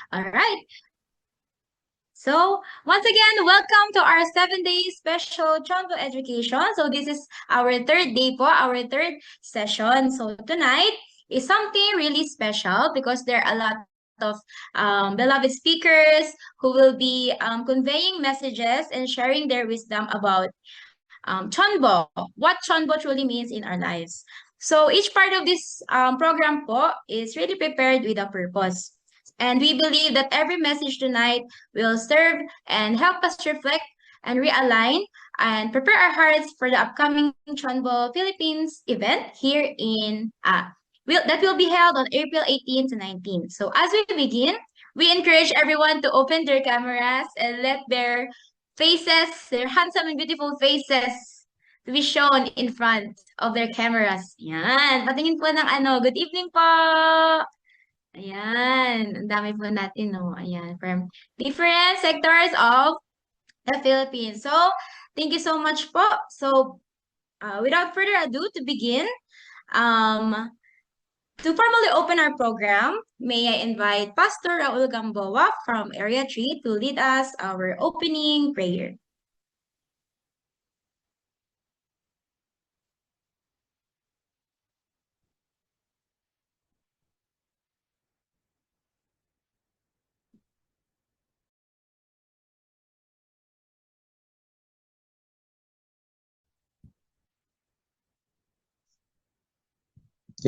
All right. So, once again, welcome to our 7-day special CheonBo education. So, this is our third day po, our third session. So, tonight is something really special because there are a lot of beloved speakers who will be conveying messages and sharing their wisdom about CheonBo, what CheonBo truly means in our lives. So each part of this program po is really prepared with a purpose. And we believe that every message tonight will serve and help us reflect and realign and prepare our hearts for the upcoming CheonBo Philippines event here in that will be held on April 18 to 19. So as we begin, we encourage everyone to open their cameras and let their handsome and beautiful faces to be shown in front of their cameras. Yan. Patingin po ng good evening po. Ayan. Ang dami po natin, no? Ayan. From different sectors of the Philippines. So, thank you so much po. So, without further ado, to begin, um, to formally open our program, may I invite Pastor Raul Gamboa from Area 3 to lead us our opening prayer.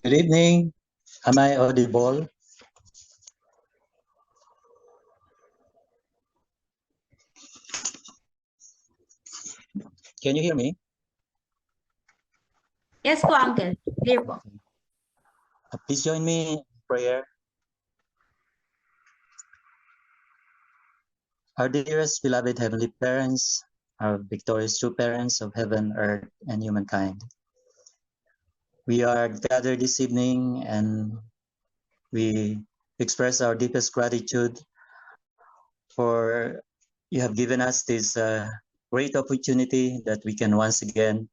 Good evening. Am I audible? Can you hear me? Yes po, Uncle. Clear po. Please join me in prayer. Our dearest beloved Heavenly Parents, our victorious true parents of heaven, earth, and humankind. We are gathered this evening and we express our deepest gratitude for you have given us this great opportunity that we can once again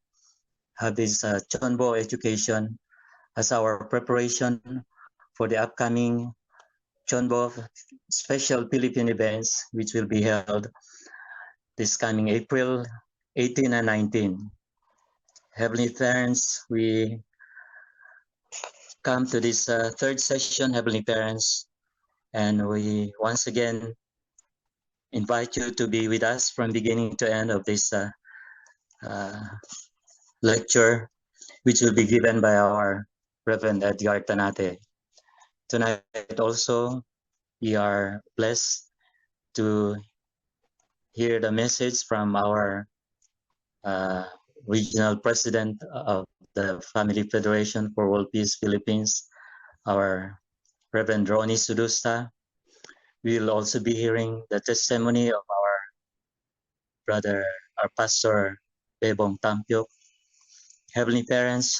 have this CheonBo education as our preparation for the upcoming CheonBo special Philippine events, which will be held this coming April 18 and 19. Heavenly Parents, we come to this third session, Heavenly Parents, and we once again invite you to be with us from beginning to end of this lecture, which will be given by our Reverend Edgar Tanate. Tonight also, we are blessed to hear the message from our regional president of the Family Federation for World Peace Philippines, our Reverend Ronnie Sudusta. We will also be hearing the testimony of our brother, our pastor, Bebong Tampyok. Heavenly Parents,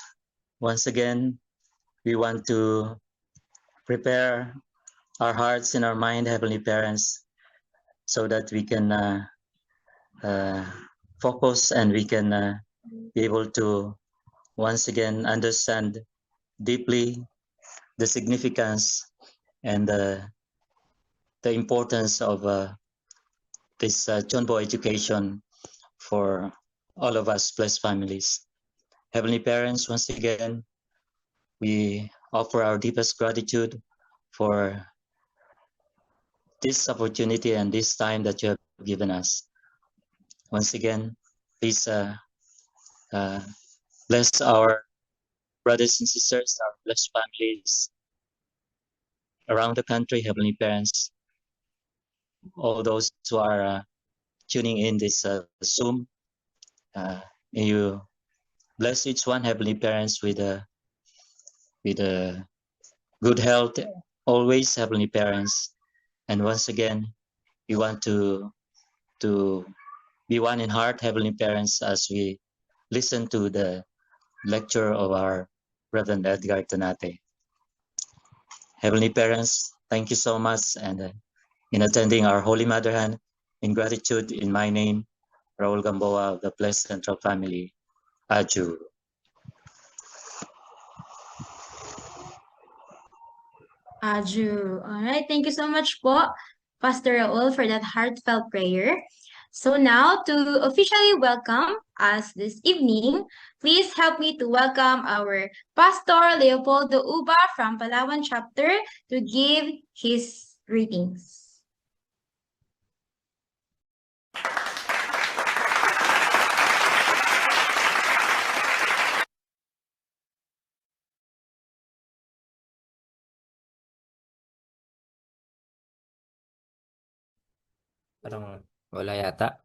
once again, we want to prepare our hearts and our mind, Heavenly Parents, so that we can focus and we can be able to once again understand deeply the significance and the importance of this CheonBo education for all of us blessed families. Heavenly Parents, once again, we offer our deepest gratitude for this opportunity and this time that you have given us. Once again, please bless our brothers and sisters, our blessed families around the country, Heavenly Parents, all those who are tuning in this Zoom. May you bless each one, Heavenly Parents, with a good health always, Heavenly Parents. And once again, we want to be one in heart, Heavenly Parents, as we listen to the lecture of our Reverend Edgar Tanate. Heavenly Parents, thank you so much, and in attending our Holy Mother Hand, in gratitude, in my name, Raul Gamboa of the Blessed Central Family, Aju. Aju. All right. Thank you so much po, Pastor Raul, for that heartfelt prayer. So now, to officially welcome us this evening, please help me to welcome our Pastor Leopoldo Uba from Palawan chapter to give his greetings. Parang wala yata.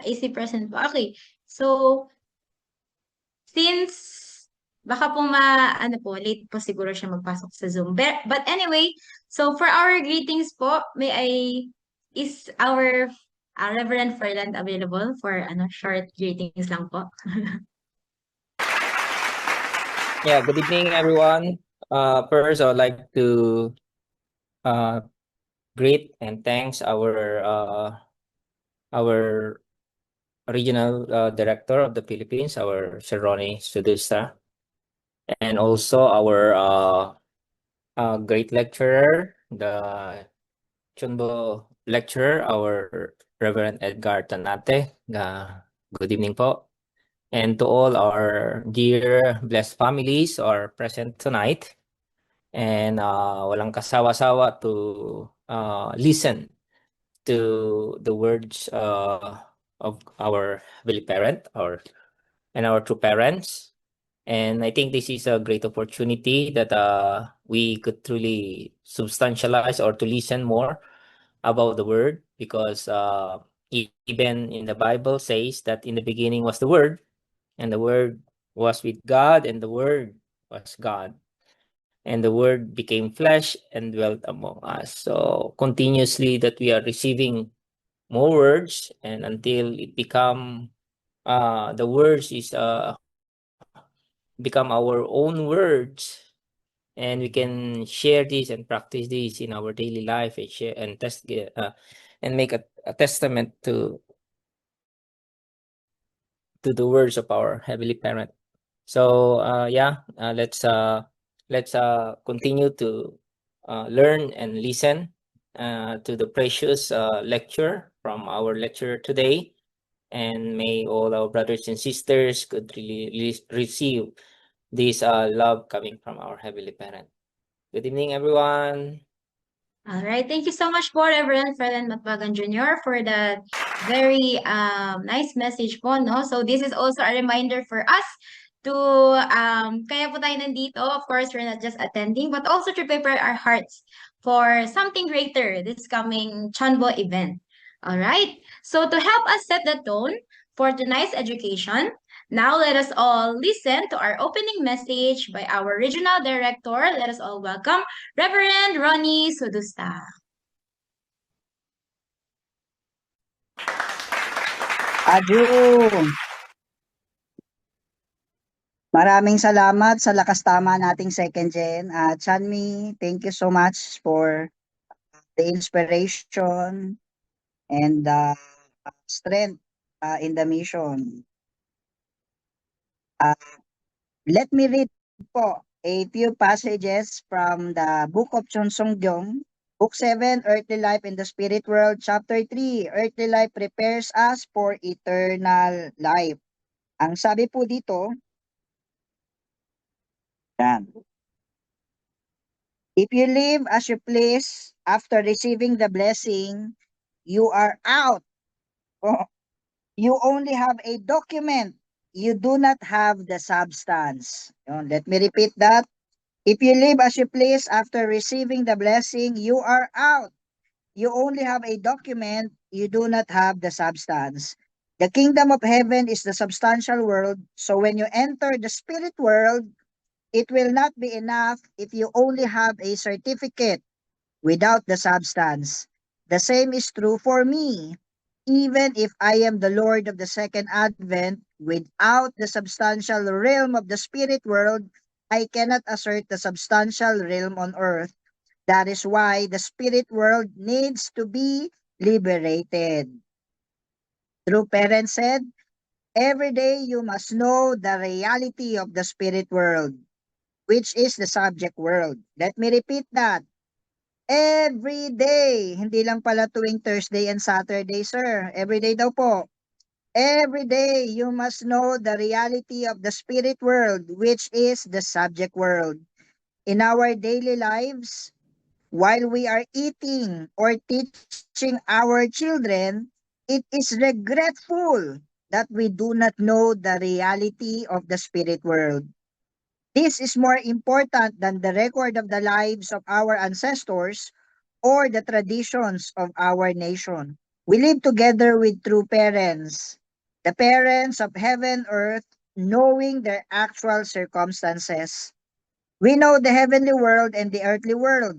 Easy present po. Okay. So, since baka po ano po, late po siguro siya magpasok sa Zoom. But anyway, so for our greetings po, is our Reverend Ferland available for short greetings lang po? Yeah, good evening, everyone. First, I would like to greet and thanks our regional director of the Philippines, our Sir Ronnie Sudusa, and also our great lecturer, the CheonBo lecturer, our Reverend Edgar Tanate. Good evening po. And to all our dear blessed families who are present tonight. And walang kasawa-sawa to listen to the words of our Heavenly Parent and our true parents. And I think this is a great opportunity that we could truly substantialize or to listen more about the word, because even in the Bible says that in the beginning was the Word, and the Word was with God, and the Word was God. And the Word became flesh and dwelt among us. So continuously that we are receiving more words, and until it become the words is become our own words, and we can share this and practice this in our daily life, and share and and make a testament to the words of our Heavenly Parent. So let's continue to learn and listen to the precious lecture from our lecturer today, and may all our brothers and sisters could really receive this love coming from our Heavenly Parent. Good evening, everyone. All right. Thank you so much po, Reverend Ferland Matbagan Jr. for that very nice message po, no? So this is also a reminder for us to, kaya po tayo nandito. Of course, we're not just attending, but also to prepare our hearts for something greater, this coming CheonBo event. All right. So to help us set the tone for tonight's education, now let us all listen to our opening message by our regional director. Let us all welcome Reverend Ronnie Sudusta. Aju, maraming salamat sa lakas tama nating second gen. Chanmi, thank you so much for the inspiration and the strength in the mission. Let me read po a few passages from the book of Cheonseongyong, Book 7, Earthly Life in the Spirit World, Chapter 3, Earthly Life prepares us for eternal life. Ang sabi po dito, yan. If you live as you please after receiving the blessing, you are out. Oh, you only have a document. You do not have the substance. Let me repeat that. If you live as you please after receiving the blessing, you are out. You only have a document. You do not have the substance. The kingdom of heaven is the substantial world. So when you enter the spirit world, it will not be enough if you only have a certificate without the substance. The same is true for me. Even if I am the Lord of the second advent, without the substantial realm of the spirit world, I cannot assert the substantial realm on earth. That is why the spirit world needs to be liberated. True parents said, every day you must know the reality of the spirit world. which is the subject world. Let me repeat that. Every day, hindi lang pala tuwing Thursday and Saturday, sir. Every day daw po. Every day, you must know the reality of the spirit world, which is the subject world. In our daily lives, while we are eating or teaching our children, it is regretful that we do not know the reality of the spirit world. This is more important than the record of the lives of our ancestors or the traditions of our nation. We live together with true parents, the parents of heaven, earth, knowing their actual circumstances. We know the heavenly world and the earthly world.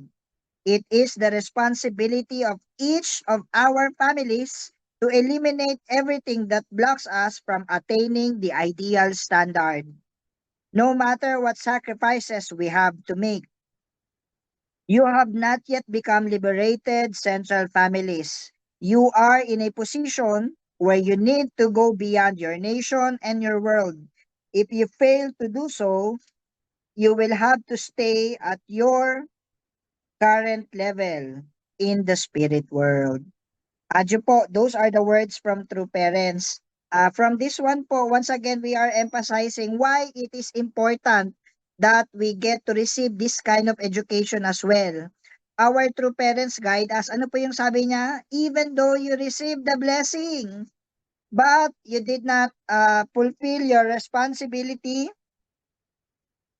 It is the responsibility of each of our families to eliminate everything that blocks us from attaining the ideal standard. No matter what sacrifices we have to make, you have not yet become liberated central families. You are in a position where you need to go beyond your nation and your world. If you fail to do so, you will have to stay at your current level in the spirit world. Adyo po, those are the words from true parents. From this one po, once again, we are emphasizing why it is important that we get to receive this kind of education as well. Our true parents guide us. Ano po yung sabi niya? Even though you receive the blessing, but you did not fulfill your responsibility,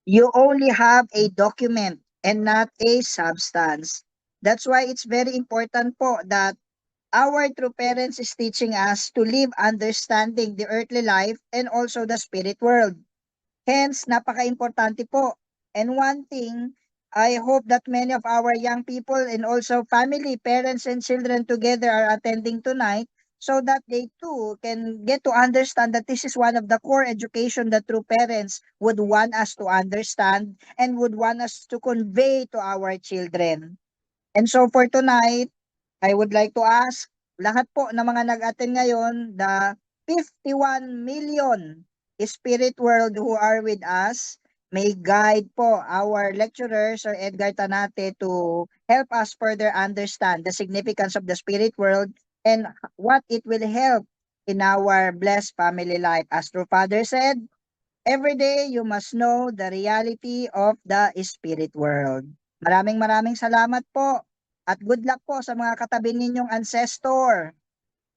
you only have a document and not a substance. That's why it's very important po that our true parents is teaching us to live understanding the earthly life and also the spirit world. Hence, napaka-importante po. And one thing, I hope that many of our young people and also family, parents and children together are attending tonight so that they too can get to understand that this is one of the core education that true parents would want us to understand and would want us to convey to our children. And so for tonight, I would like to ask lahat po ng mga nag-attend ngayon, the 51 million spirit world who are with us, may guide po our lecturers or Edgar Tanate to help us further understand the significance of the spirit world and what it will help in our blessed family life. As True Father said, every day you must know the reality of the spirit world. Maraming maraming salamat po at good luck po sa mga katabi ninyong ancestor.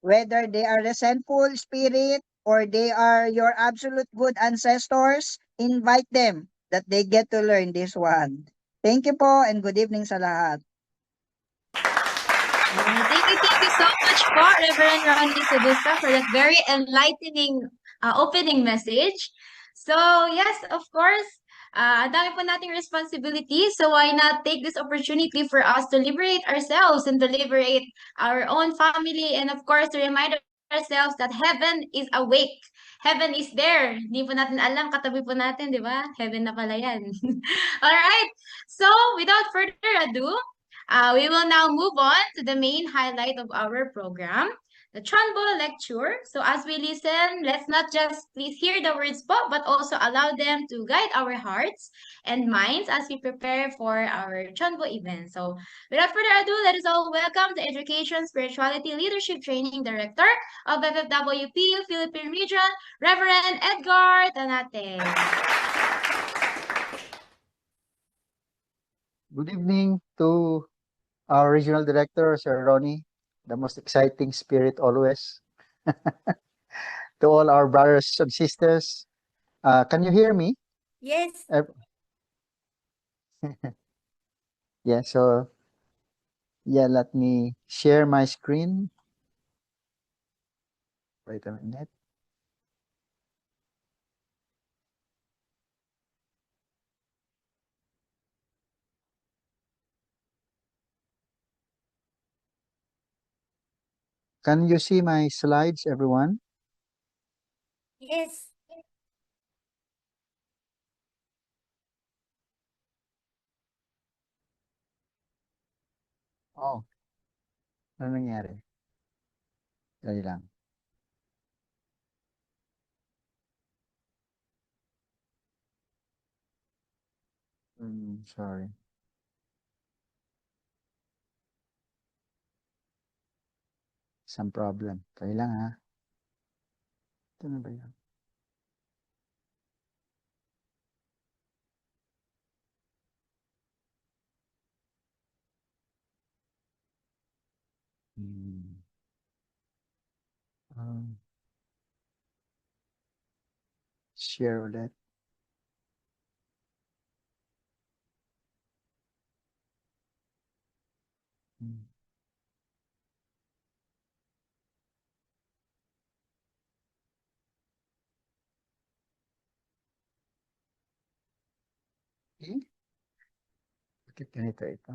Whether they are resentful spirit or they are your absolute good ancestors, invite them that they get to learn this one. Thank you po and good evening sa lahat. Thank you so much po, Reverend Ronnie Sedusa, for that very enlightening opening message. So, yes, of course, ang dami po nating responsibility. So, why not take this opportunity for us to liberate ourselves and to liberate our own family and, of course, to remind ourselves that heaven is awake. Heaven is there. Hindi po natin alam, katabi po natin, di ba? Heaven na pala yan. Alright, so without further ado, we will now move on to the main highlight of our program, the CheonBo lecture. So as we listen, let's not just please hear the words po, but also allow them to guide our hearts and minds as we prepare for our CheonBo event. So without further ado, let us all welcome the Education Spirituality Leadership Training Director of FFWP Philippine Region, Reverend Edgar Tanate. Good evening to our regional director, Sir Ronnie, the most exciting spirit always. To all our brothers and sisters, can you hear me? Yes. Yeah, so let me share my screen. Wait a minute. Can you see my slides, everyone? Yes. Oh, ano nangyari? Dali lang. Sorry. Some problem. Kaya lang ha. Ito na ba yan? Share ulit. Bakit ganito ito?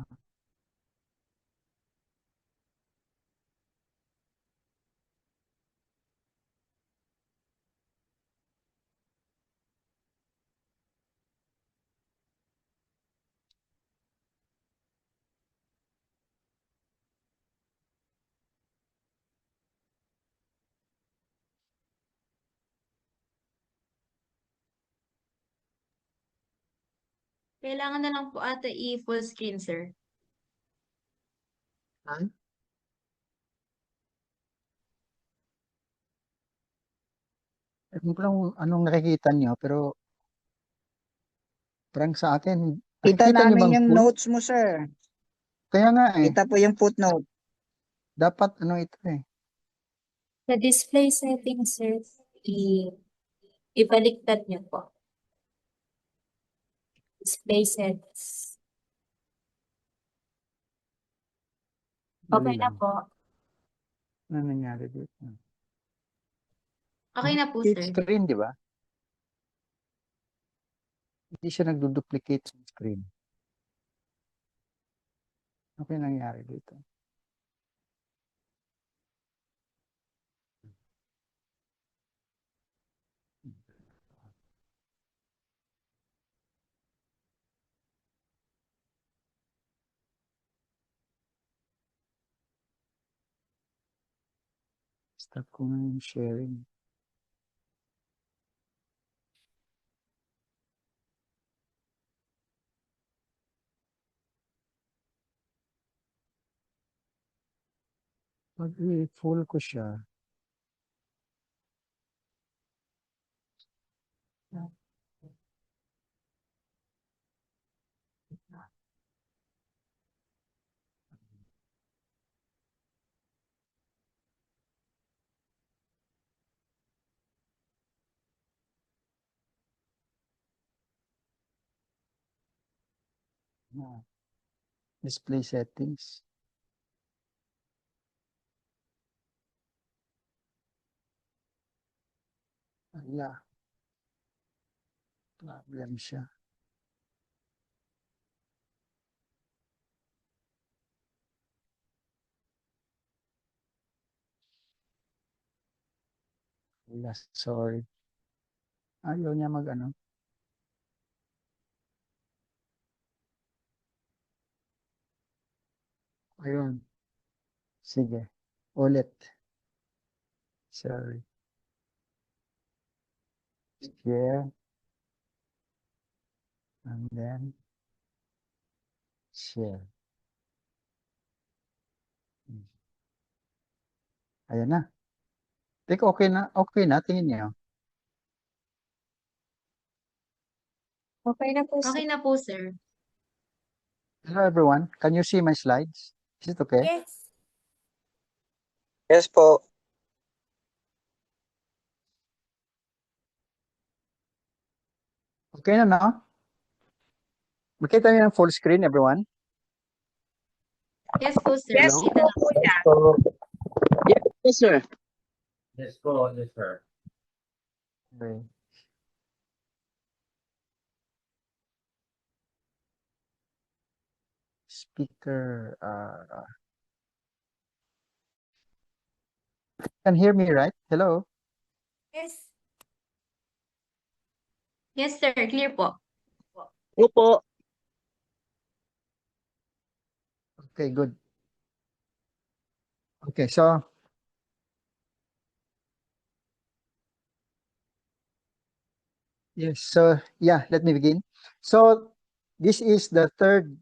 Kailangan na lang po ata i-full screen, sir. Ay? Ewan ko lang anong nakikita niyo, pero parang sa akin, Kita nakikita niyo namin bang yung full? notes mo, sir. Kaya nga eh, Kita po yung footnote. dapat ano ito eh. Sa display settings, sir, ibaliktad niyo po. Display settings. Dali Okay na lang. po. Ano nangyari dito? Okay na po, Duplicate sir. screen, di ba? Hindi siya nagduduplicate sa screen. Ano kaya nangyari dito? Stop ko nga yung sharing. Pag i-full ko siya, display settings. Wala. Problem siya. Wala, sorry. Ayaw niya mag-ano. Ayun. Sige. Ulit. Sorry. Share. And then share. Ayan na. Think okay na. Okay na. Tingin niyo. Okay na po, sir. Okay na po, sir. Hello everyone. Can you see my slides? Is it okay? Yes. Yes po. Okay na, no? Makita niyo yung full screen, everyone? Yes po, sir. Yes Kita na po. Yes po. Yes, sir. Yes po, yes sir. Okay. Speaker. Can hear me, right? Hello? Yes. Yes, sir. Clear po. Opo. Okay, good. Okay, so yes, so yeah, let me begin. So This is the third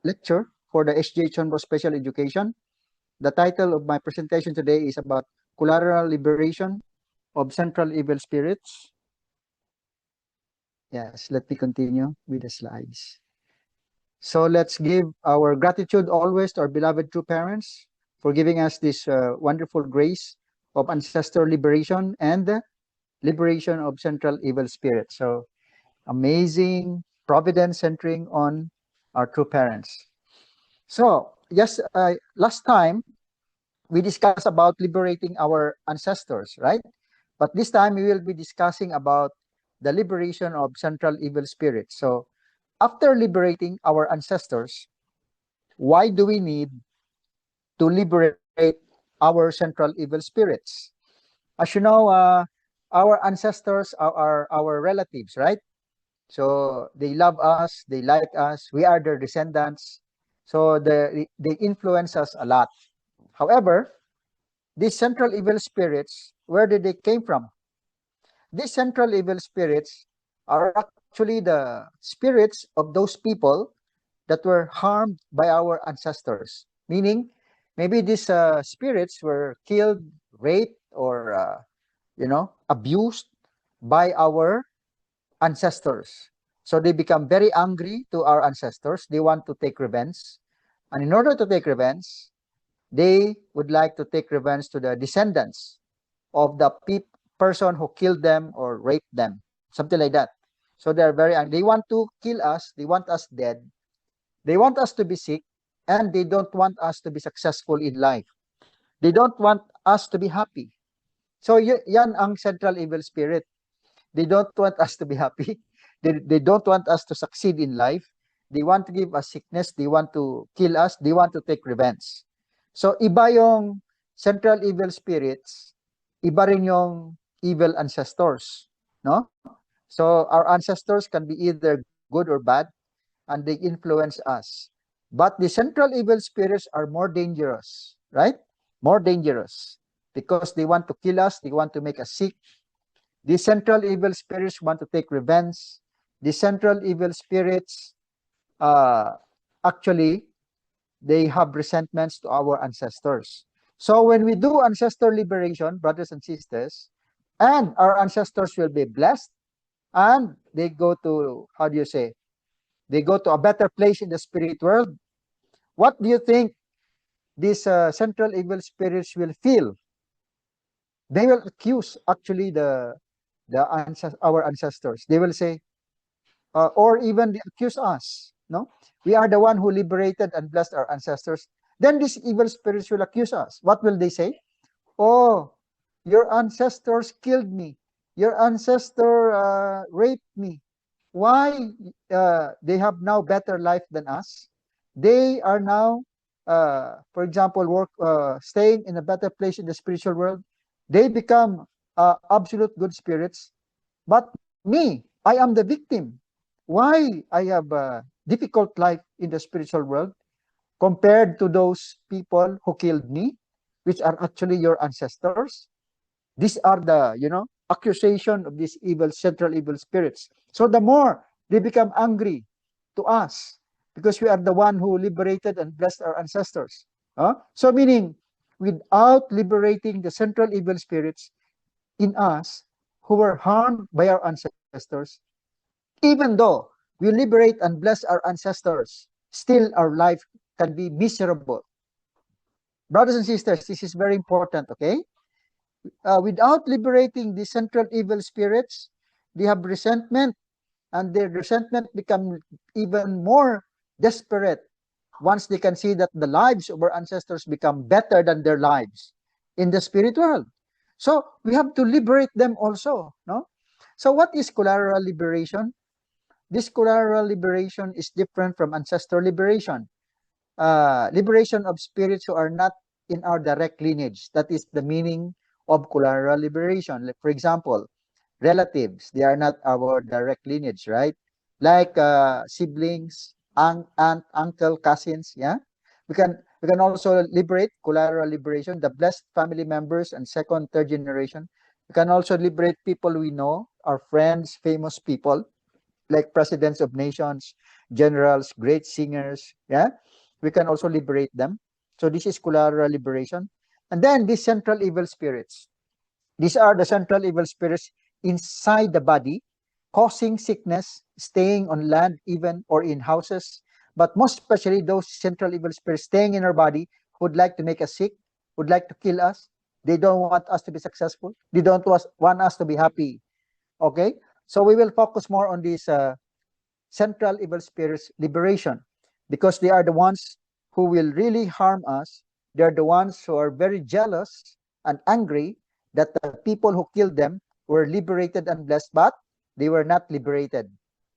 lecture for the SJ CheonBo Special Education. The title of my presentation today is about collateral liberation of central evil spirits. Yes, let me continue with the slides. So let's give our gratitude always to our beloved true parents for giving us this wonderful grace of ancestor liberation and the liberation of central evil spirits. So amazing providence centering on our true parents. So yes, last time we discussed about liberating our ancestors, right? But this time we will be discussing about the liberation of central evil spirits. So after liberating our ancestors, why do we need to liberate our central evil spirits? As you know, our ancestors are our relatives, right? So they love us, they like us, we are their descendants. So they influence us a lot. However, these central evil spirits, where did they came from? These central evil spirits are actually the spirits of those people that were harmed by our ancestors. Meaning, maybe these spirits were killed, raped, or abused by our ancestors. So they become very angry to our ancestors. They want to take revenge. And in order to take revenge, they would like to take revenge to the descendants of the person who killed them or raped them, something like that. So they're very angry. They want to kill us. They want us dead. They want us to be sick, and they don't want us to be successful in life. They don't want us to be happy. So yan ang central evil spirit. They don't want us to be happy. They don't want us to succeed in life. They want to give us sickness. They want to kill us. They want to take revenge. So iba yung central evil spirits, iba rin yung evil ancestors, no? So our ancestors can be either good or bad, and they influence us. But the central evil spirits are more dangerous, right? More dangerous because they want to kill us, they want to make us sick. The central evil spirits want to take revenge. The central evil spirits, uh, actually, they have resentments to our ancestors. So when we do ancestor liberation, brothers and sisters, and our ancestors will be blessed, and they go to, how do you say, they go to a better place in the spirit world. What do you think these central evil spirits will feel? They will accuse actually our ancestors. They will say, or even they accuse us. No, we are the one who liberated and blessed our ancestors. Then these evil spirits will accuse us. What will they say? Oh, your ancestors killed me. Your ancestor raped me. Why they have now better life than us? They are now, for example, staying in a better place in the spiritual world. They become absolute good spirits. But me, I am the victim. Why I have a difficult life in the spiritual world compared to those people who killed me, which are actually your ancestors? These are the, accusation of these evil, central evil spirits. So the more they become angry to us because we are the one who liberated and blessed our ancestors. So meaning, without liberating the central evil spirits in us who were harmed by our ancestors, even though we liberate and bless our ancestors, still our life can be miserable. Brothers and sisters, this is very important, okay? Without liberating the central evil spirits, they have resentment, and their resentment become even more desperate once they can see that the lives of our ancestors become better than their lives in the spirit world. So we have to liberate them also, no? So what is collateral liberation? This collateral liberation is different from ancestor liberation. Liberation of spirits who are not in our direct lineage. That is the meaning of collateral liberation. Like, for example, relatives, they are not our direct lineage, right? Like siblings, aunt, uncle, cousins, yeah? We can also liberate collateral liberation, the blessed family members and second, third generation. We can also liberate people we know, our friends, famous people, like presidents of nations, generals, great singers. Yeah, we can also liberate them. So this is collateral liberation. And then these central evil spirits. These are the central evil spirits inside the body, causing sickness, staying on land even or in houses, but most especially those central evil spirits staying in our body who would like to make us sick, would like to kill us. They don't want us to be successful. They don't want us to be happy. Okay? So we will focus more on these central evil spirits liberation because they are the ones who will really harm us. They're the ones who are very jealous and angry that the people who killed them were liberated and blessed, but they were not liberated.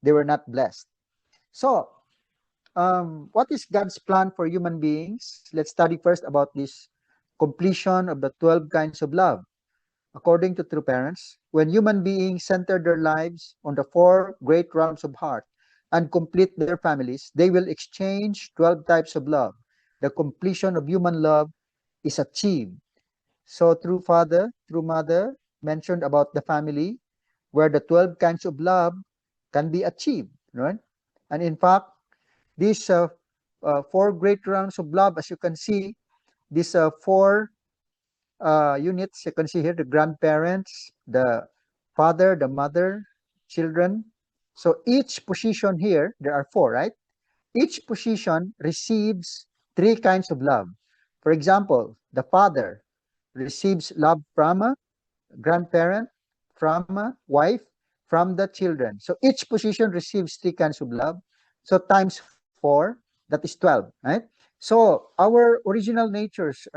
They were not blessed. So, what is God's plan for human beings? Let's study first about this completion of the 12 kinds of love. According to true parents, when human beings center their lives on the four great realms of heart and complete their families, they will exchange 12 types of love. The completion of human love is achieved. So, through father, through mother, mentioned about the family, where the 12 kinds of love can be achieved, right? And in fact, these four great realms of love, as you can see, these four units. You can see here the grandparents, the father, the mother, children. So each position here, there are four, right? Each position receives three kinds of love. For example, the father receives love from a grandparent, from a wife, from the children. So each position receives three kinds of love. So times four, that is 12, right? So our original natures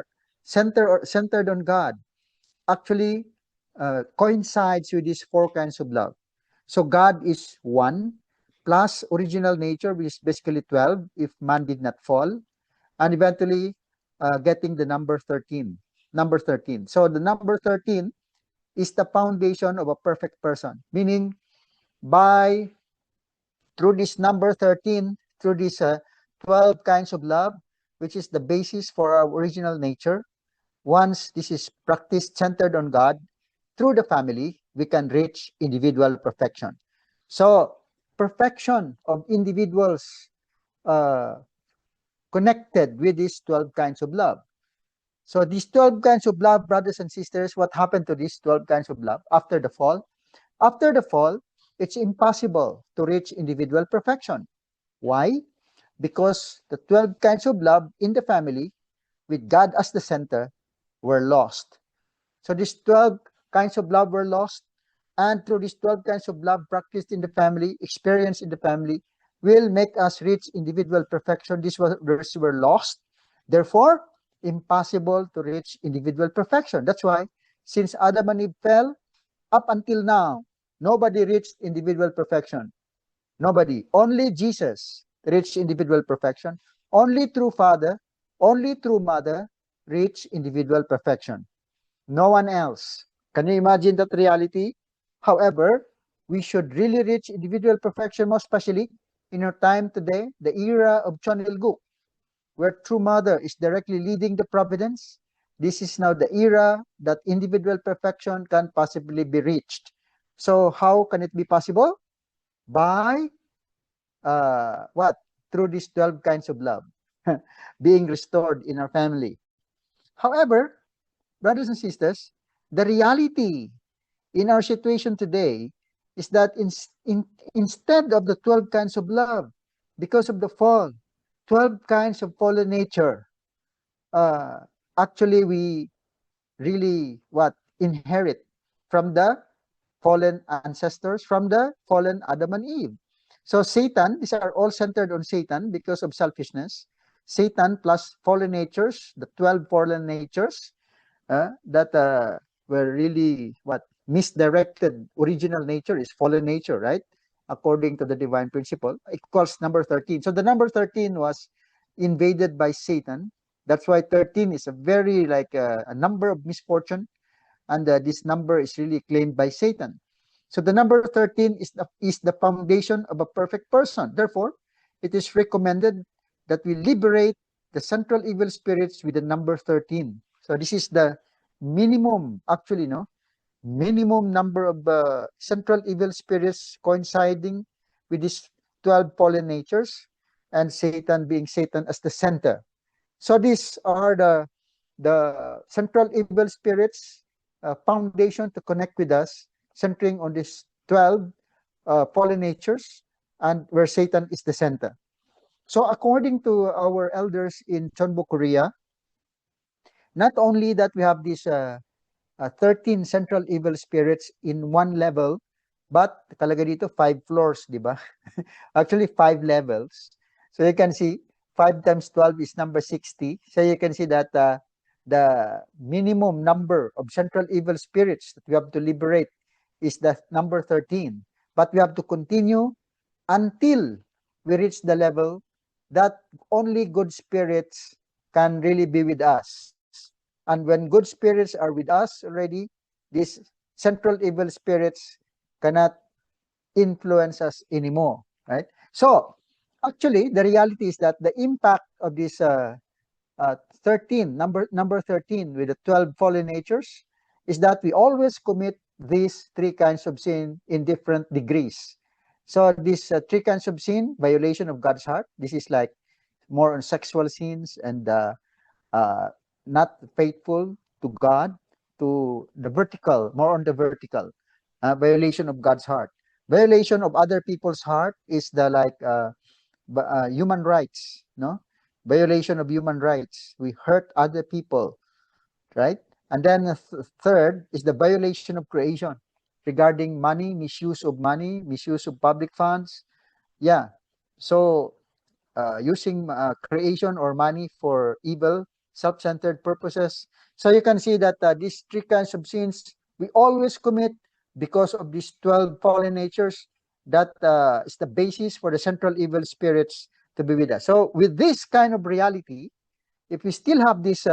centered on God actually coincides with these four kinds of love. So God is one plus original nature, which is basically 12 if man did not fall, and eventually getting the number 13. Number 13. So the number 13 is the foundation of a perfect person, meaning by through this number 13, through these 12 kinds of love, which is the basis for our original nature, once this is practiced centered on God through the family, we can reach individual perfection. So, perfection of individuals uh, connected with these 12 kinds of love. So, these 12 kinds of love, brothers and sisters, what happened to these 12 kinds of love after the fall? After the fall, it's impossible to reach individual perfection. Why? Because the 12 kinds of love in the family, with God as the center, were lost. So these 12 kinds of love were lost. And through these 12 kinds of love practiced in the family, experienced in the family, will make us reach individual perfection. These were lost. Therefore, impossible to reach individual perfection. That's why, since Adam and Eve fell, up until now, nobody reached individual perfection. Nobody. Only Jesus reached individual perfection. Only through Father, only through Mother reached individual perfection. No one else. Can you imagine that reality? However, we should really reach individual perfection, most especially in our time today, the era of Chonilguk, where True Mother is directly leading the providence. This is now the era that individual perfection can possibly be reached. So how can it be possible? By what? Through these 12 kinds of love being restored in our family. However, brothers and sisters, the reality in our situation today is that instead of the 12 kinds of love, because of the fall, 12 kinds of fallen nature, uh, actually we really what inherit from the fallen ancestors, from the fallen Adam and Eve. So Satan, these are all centered on Satan because of selfishness. Satan plus fallen natures, the 12 fallen natures that were really what misdirected. Original nature is fallen nature, right? According to the divine principle, equals number 13. So the number 13 was invaded by Satan. That's why 13 is a very like a number of misfortune, and this number is really claimed by Satan. So the number 13 is the foundation of a perfect person. Therefore, it is recommended that we liberate the central evil spirits with the number 13. So this is the minimum, actually, no? Minimum number of central evil spirits coinciding with these 12 fallen natures, and Satan being Satan as the center. So these are the central evil spirits foundation to connect with us, centering on these 12 fallen natures, and where Satan is the center. So according to our elders in CheonBo, Korea, not only that we have these 13 central evil spirits in one level, but talaga dito 5 floors, di ba? Actually 5 levels. So you can see 5 times 12 is number 60. So you can see that the minimum number of central evil spirits that we have to liberate is the number 13. But we have to continue until we reach the level that only good spirits can really be with us. And when good spirits are with us already, these central evil spirits cannot influence us anymore, right? So actually, the reality is that the impact of this 13, number 13 with the 12 fallen natures is that we always commit these three kinds of sin in different degrees. So these three kinds of sin, violation of God's heart, this is like more on sexual sins and uh, not faithful to God, to the vertical, more on the vertical, violation of God's heart. Violation of other people's heart is the like human rights, no? Violation of human rights. We hurt other people, right? And then third is the violation of creation regarding money, misuse of public funds. Yeah. So using creation or money for evil, self-centered purposes. So you can see that these three kinds of sins we always commit because of these 12 fallen natures. That is the basis for the central evil spirits to be with us. So with this kind of reality, if we still have these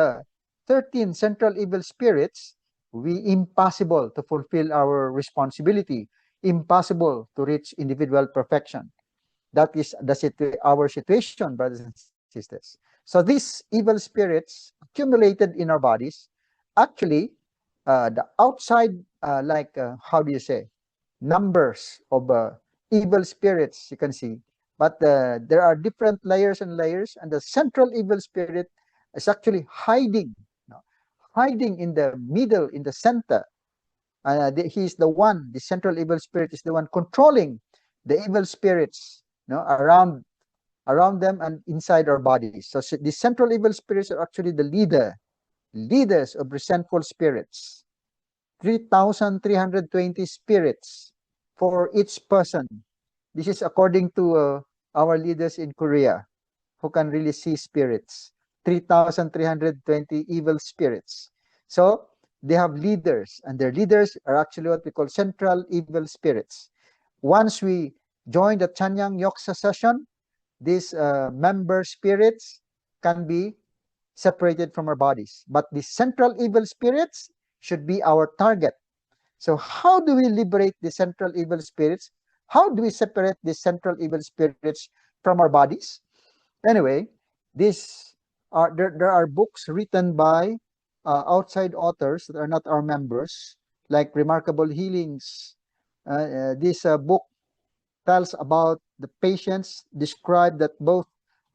13 central evil spirits, we impossible to fulfill our responsibility, impossible to reach individual perfection. That is our situation, brothers and sisters. So these evil spirits accumulated in our bodies, actually, the outside, how do you say, numbers of evil spirits you can see, but there are different layers and layers, and the central evil spirit is actually hiding, hiding in the middle, in the center. He's the one, the central evil spirit is the one controlling the evil spirits, around them and inside our bodies. So the central evil spirits are actually the leaders of resentful spirits. 3,320 spirits for each person. This is according to our leaders in Korea who can really see spirits. 3,320 evil spirits. So they have leaders, and their leaders are actually what we call central evil spirits. Once we join the Chanyang Yoksa session, these member spirits can be separated from our bodies. But the central evil spirits should be our target. So how do we liberate the central evil spirits? How do we separate the central evil spirits from our bodies? Anyway, there are books written by outside authors that are not our members, like Remarkable Healings. This book tells about the patients, describe that both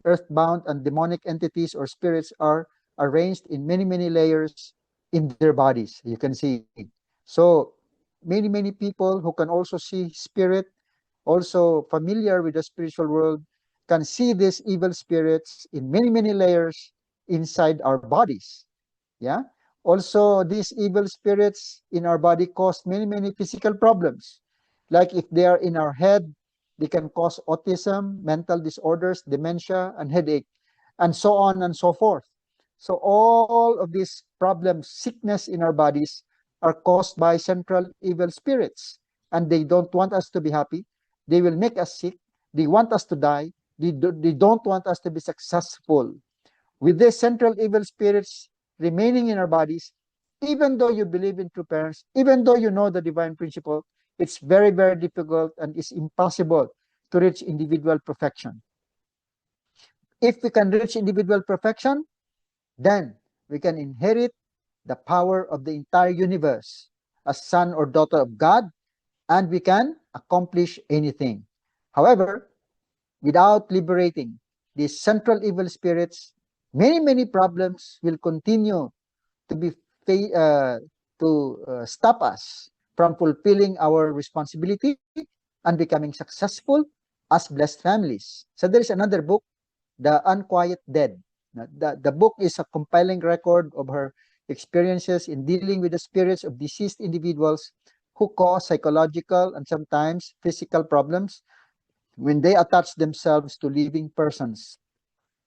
earthbound and demonic entities or spirits are arranged in many, many layers in their bodies. You can see. So many people who can also see spirit, also familiar with the spiritual world, can see these evil spirits in many, many layers inside our bodies. Yeah. Also, these evil spirits in our body cause many, many physical problems. Like if they are in our head, they can cause autism, mental disorders, dementia, and headache, and so on and so forth. So all of these problems, sickness in our bodies are caused by central evil spirits. And they don't want us to be happy. They will make us sick. They want us to die. They don't want us to be successful. With these central evil spirits remaining in our bodies, even though you believe in true parents, even though you know the divine principle, it's very, very difficult and it's impossible to reach individual perfection. If we can reach individual perfection, then we can inherit the power of the entire universe as son or daughter of God, and we can accomplish anything. However, without liberating these central evil spirits, many problems will continue to be stop us from fulfilling our responsibility and becoming successful as blessed families. So there is another book, The Unquiet Dead. The book is a compelling record of her experiences in dealing with the spirits of deceased individuals who cause psychological and sometimes physical problems when they attach themselves to living persons.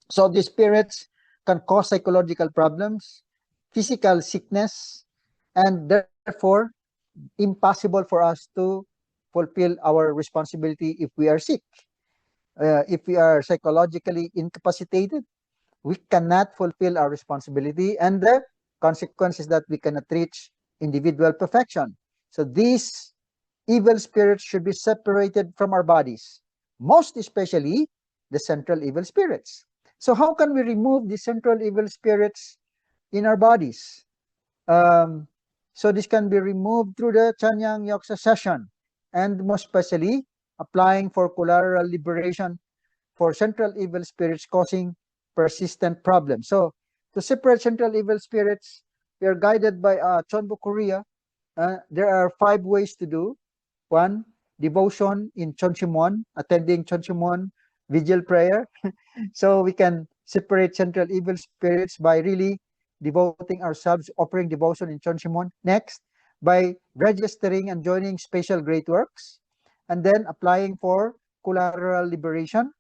So these spirits can cause psychological problems, physical sickness, and therefore impossible for us to fulfill our responsibility if we are sick. If we are psychologically incapacitated, we cannot fulfill our responsibility, and the consequence is that we cannot reach individual perfection. So these evil spirits should be separated from our bodies, most especially the central evil spirits. So how can we remove the central evil spirits in our bodies? Um, so this can be removed through the Chanyang Yoksa session, and most especially applying for collateral liberation for central evil spirits causing persistent problems. So to separate central evil spirits, we are guided by CheonBo Korea. There are 5 ways to do. One, devotion in Chonchimon, attending Chonchimon vigil prayer. So we can separate central evil spirits by really devoting ourselves, offering devotion in Chonchimon. Next, by registering and joining special great works, and then applying for collateral liberation.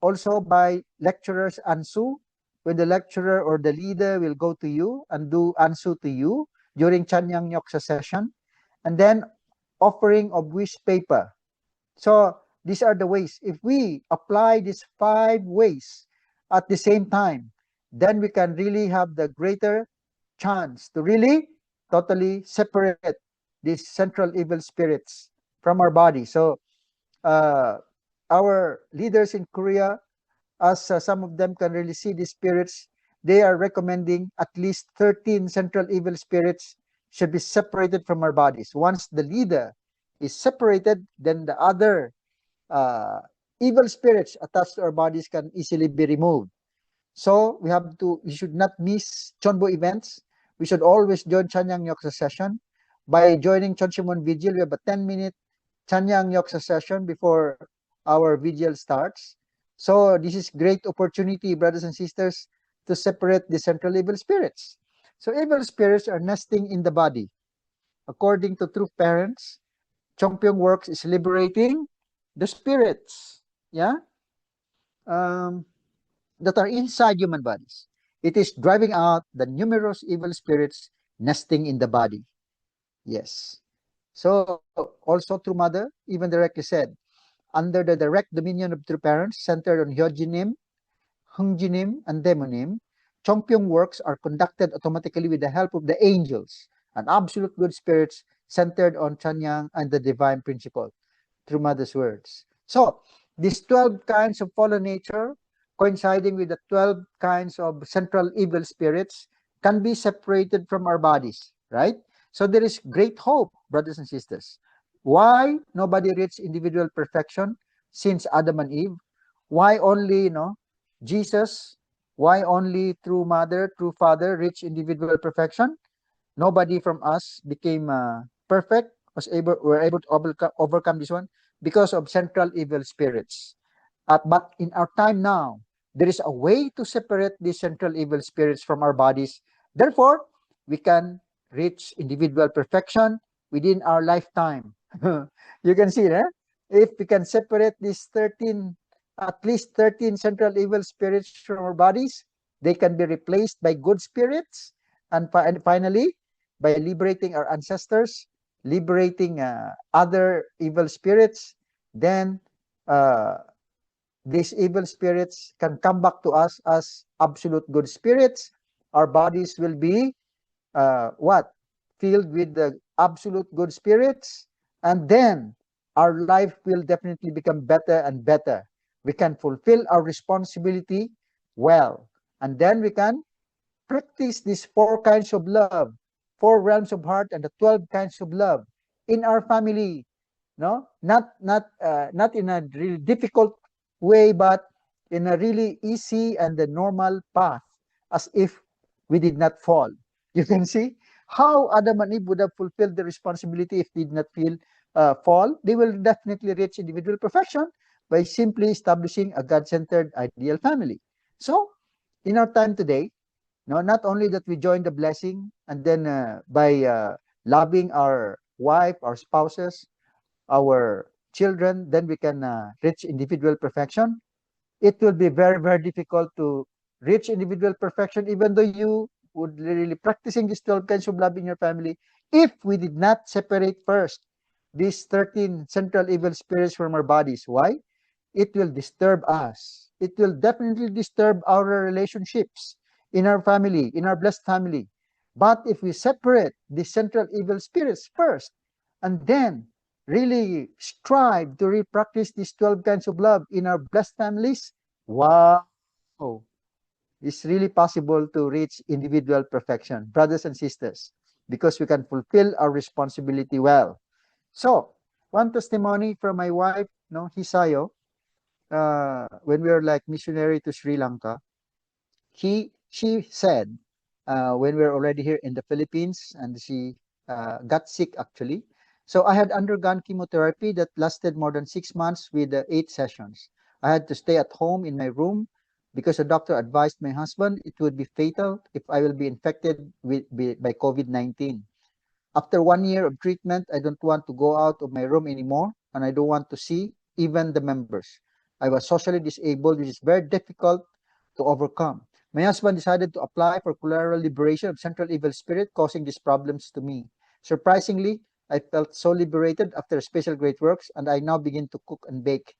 Also by lecturers ansu, when the lecturer or the leader will go to you and do ansu to you during Chanyang Nyoksa session. And then offering of wish paper. So these are the ways. If we apply these 5 ways at the same time, then we can really have the greater chance to really totally separate these central evil spirits from our body. So uh, our leaders in Korea, as some of them can really see these spirits, they are recommending at least 13 central evil spirits should be separated from our bodies. Once the leader is separated, then the other uh, evil spirits attached to our bodies can easily be removed. So we should not miss CheonBo events. We should always join Chanyang Yoksa session. By joining Chonchimon Vigil, we have a 10-minute Chanyang Yoksa session before our vigil starts. So this is great opportunity, brothers and sisters, to separate the central evil spirits. So evil spirits are nesting in the body. According to true parents, Chongpyong works is liberating the spirits, yeah, um, that are inside human bodies. It is driving out the numerous evil spirits nesting in the body. Yes. So also through mother, even directly said, under the direct dominion of true parents, centered on Hyojinim, Hungjinim, and Demonim, Chongpyong works are conducted automatically with the help of the angels and absolute good spirits centered on Chanyang and the divine principle through mother's words. So these 12 kinds of fallen nature coinciding with the 12 kinds of central evil spirits can be separated from our bodies, right? So there is great hope, brothers and sisters. Why nobody reached individual perfection since Adam and Eve? Why only, Jesus? Why only through mother, through father reach individual perfection? Nobody from us became perfect, were able to overcome this one because of central evil spirits. But in our time now, there is a way to separate these central evil spirits from our bodies. Therefore, we can reach individual perfection within our lifetime. You can see that if we can separate these 13, at least 13 central evil spirits from our bodies, they can be replaced by good spirits. And finally, by liberating our ancestors, liberating other evil spirits, then uh, these evil spirits can come back to us as absolute good spirits. Our bodies will be what? Filled with the absolute good spirits. And then our life will definitely become better and better. We can fulfill our responsibility well. And then we can practice these 4 kinds of love, 4 realms of heart, and the 12 kinds of love in our family, no, not in a really difficult way, but in a really easy and the normal path, as if we did not fall. You can see how Adam and Eve would have fulfilled the responsibility if they did not feel fall. They will definitely reach individual perfection by simply establishing a God-centered ideal family. So, in our time today, no, not only that we join the blessing, and then by loving our wife, our spouses, our children, then we can reach individual perfection. It will be very, very difficult to reach individual perfection, even though you would really practicing these 12 kinds of love in your family, if we did not separate first these 13 central evil spirits from our bodies. Why? It will disturb us. It will definitely disturb our relationships in our family, in our blessed family. But if we separate the central evil spirits first, and then really strive to practice these 12 kinds of love in our blessed families, wow, it's really possible to reach individual perfection, brothers and sisters, because we can fulfill our responsibility well. So, one testimony from my wife, no, Hisayo, when we were like missionary to Sri Lanka, she said when we were already here in the Philippines, and she got sick actually. So I had undergone chemotherapy that lasted more than 6 months with 8 sessions. I had to stay at home in my room because the doctor advised my husband it would be fatal if I will be infected by COVID-19. After 1 year of treatment, I don't want to go out of my room anymore, and I don't want to see even the members. I was socially disabled, which is very difficult to overcome. My husband decided to apply for collateral liberation of central evil spirit causing these problems to me. Surprisingly, I felt so liberated after special great works, and I now begin to cook and bake.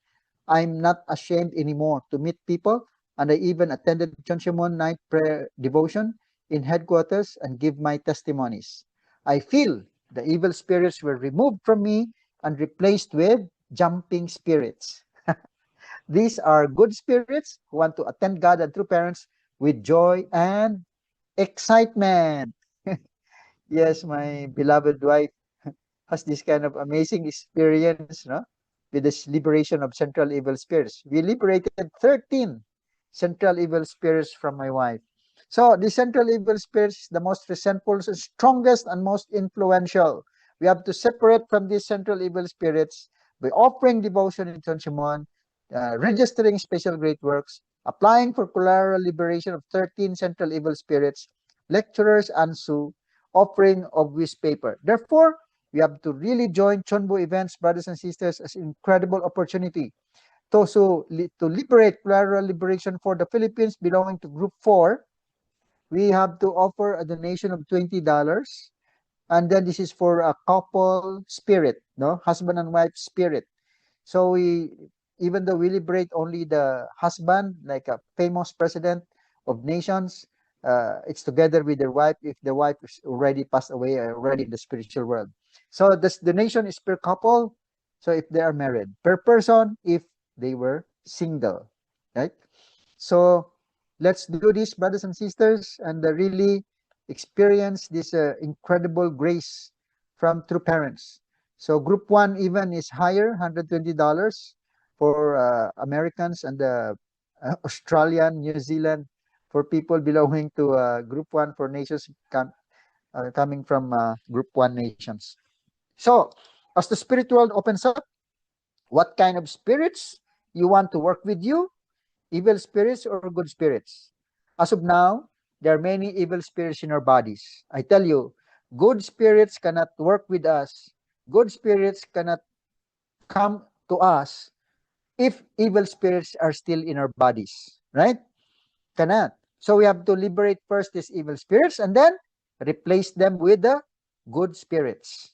I'm not ashamed anymore to meet people, and I even attended CheonBo night prayer devotion in headquarters and give my testimonies. I feel the evil spirits were removed from me and replaced with jumping spirits. These are good spirits who want to attend God and true parents with joy and excitement. Yes, my beloved wife has this kind of amazing experience, no? With this liberation of central evil spirits. We liberated 13 central evil spirits from my wife. So the central evil spirits, the most resentful, strongest, and most influential. We have to separate from these central evil spirits by offering devotion in Chonchimon, registering special great works, applying for collateral liberation of 13 central evil spirits, lecturers ansu, offering of waste paper. Therefore, we have to really join CheonBo events, brothers and sisters, as an incredible opportunity to liberate collateral liberation for the Philippines belonging to Group 4. We have to offer a donation of $20, and then this is for a couple spirit, no, husband and wife spirit. So even though we liberate only the husband, like a famous president of nations, it's together with their wife if the wife is already passed away, already in the spiritual world. So this donation is per couple. So if they are married, per person if they were single, right? So let's do this, brothers and sisters, and really experience this incredible grace from true parents. So group 1 even is higher, $120 for Americans, and Australian, New Zealand for people belonging to group 1 for nations coming from group 1 nations. So as the spirit world opens up, what kind of spirits you want to work with you? Evil spirits or good spirits? As of now, there are many evil spirits in our bodies. I tell you, good spirits cannot work with us. Good spirits cannot come to us if evil spirits are still in our bodies, right? Cannot. So we have to liberate first these evil spirits and then replace them with the good spirits.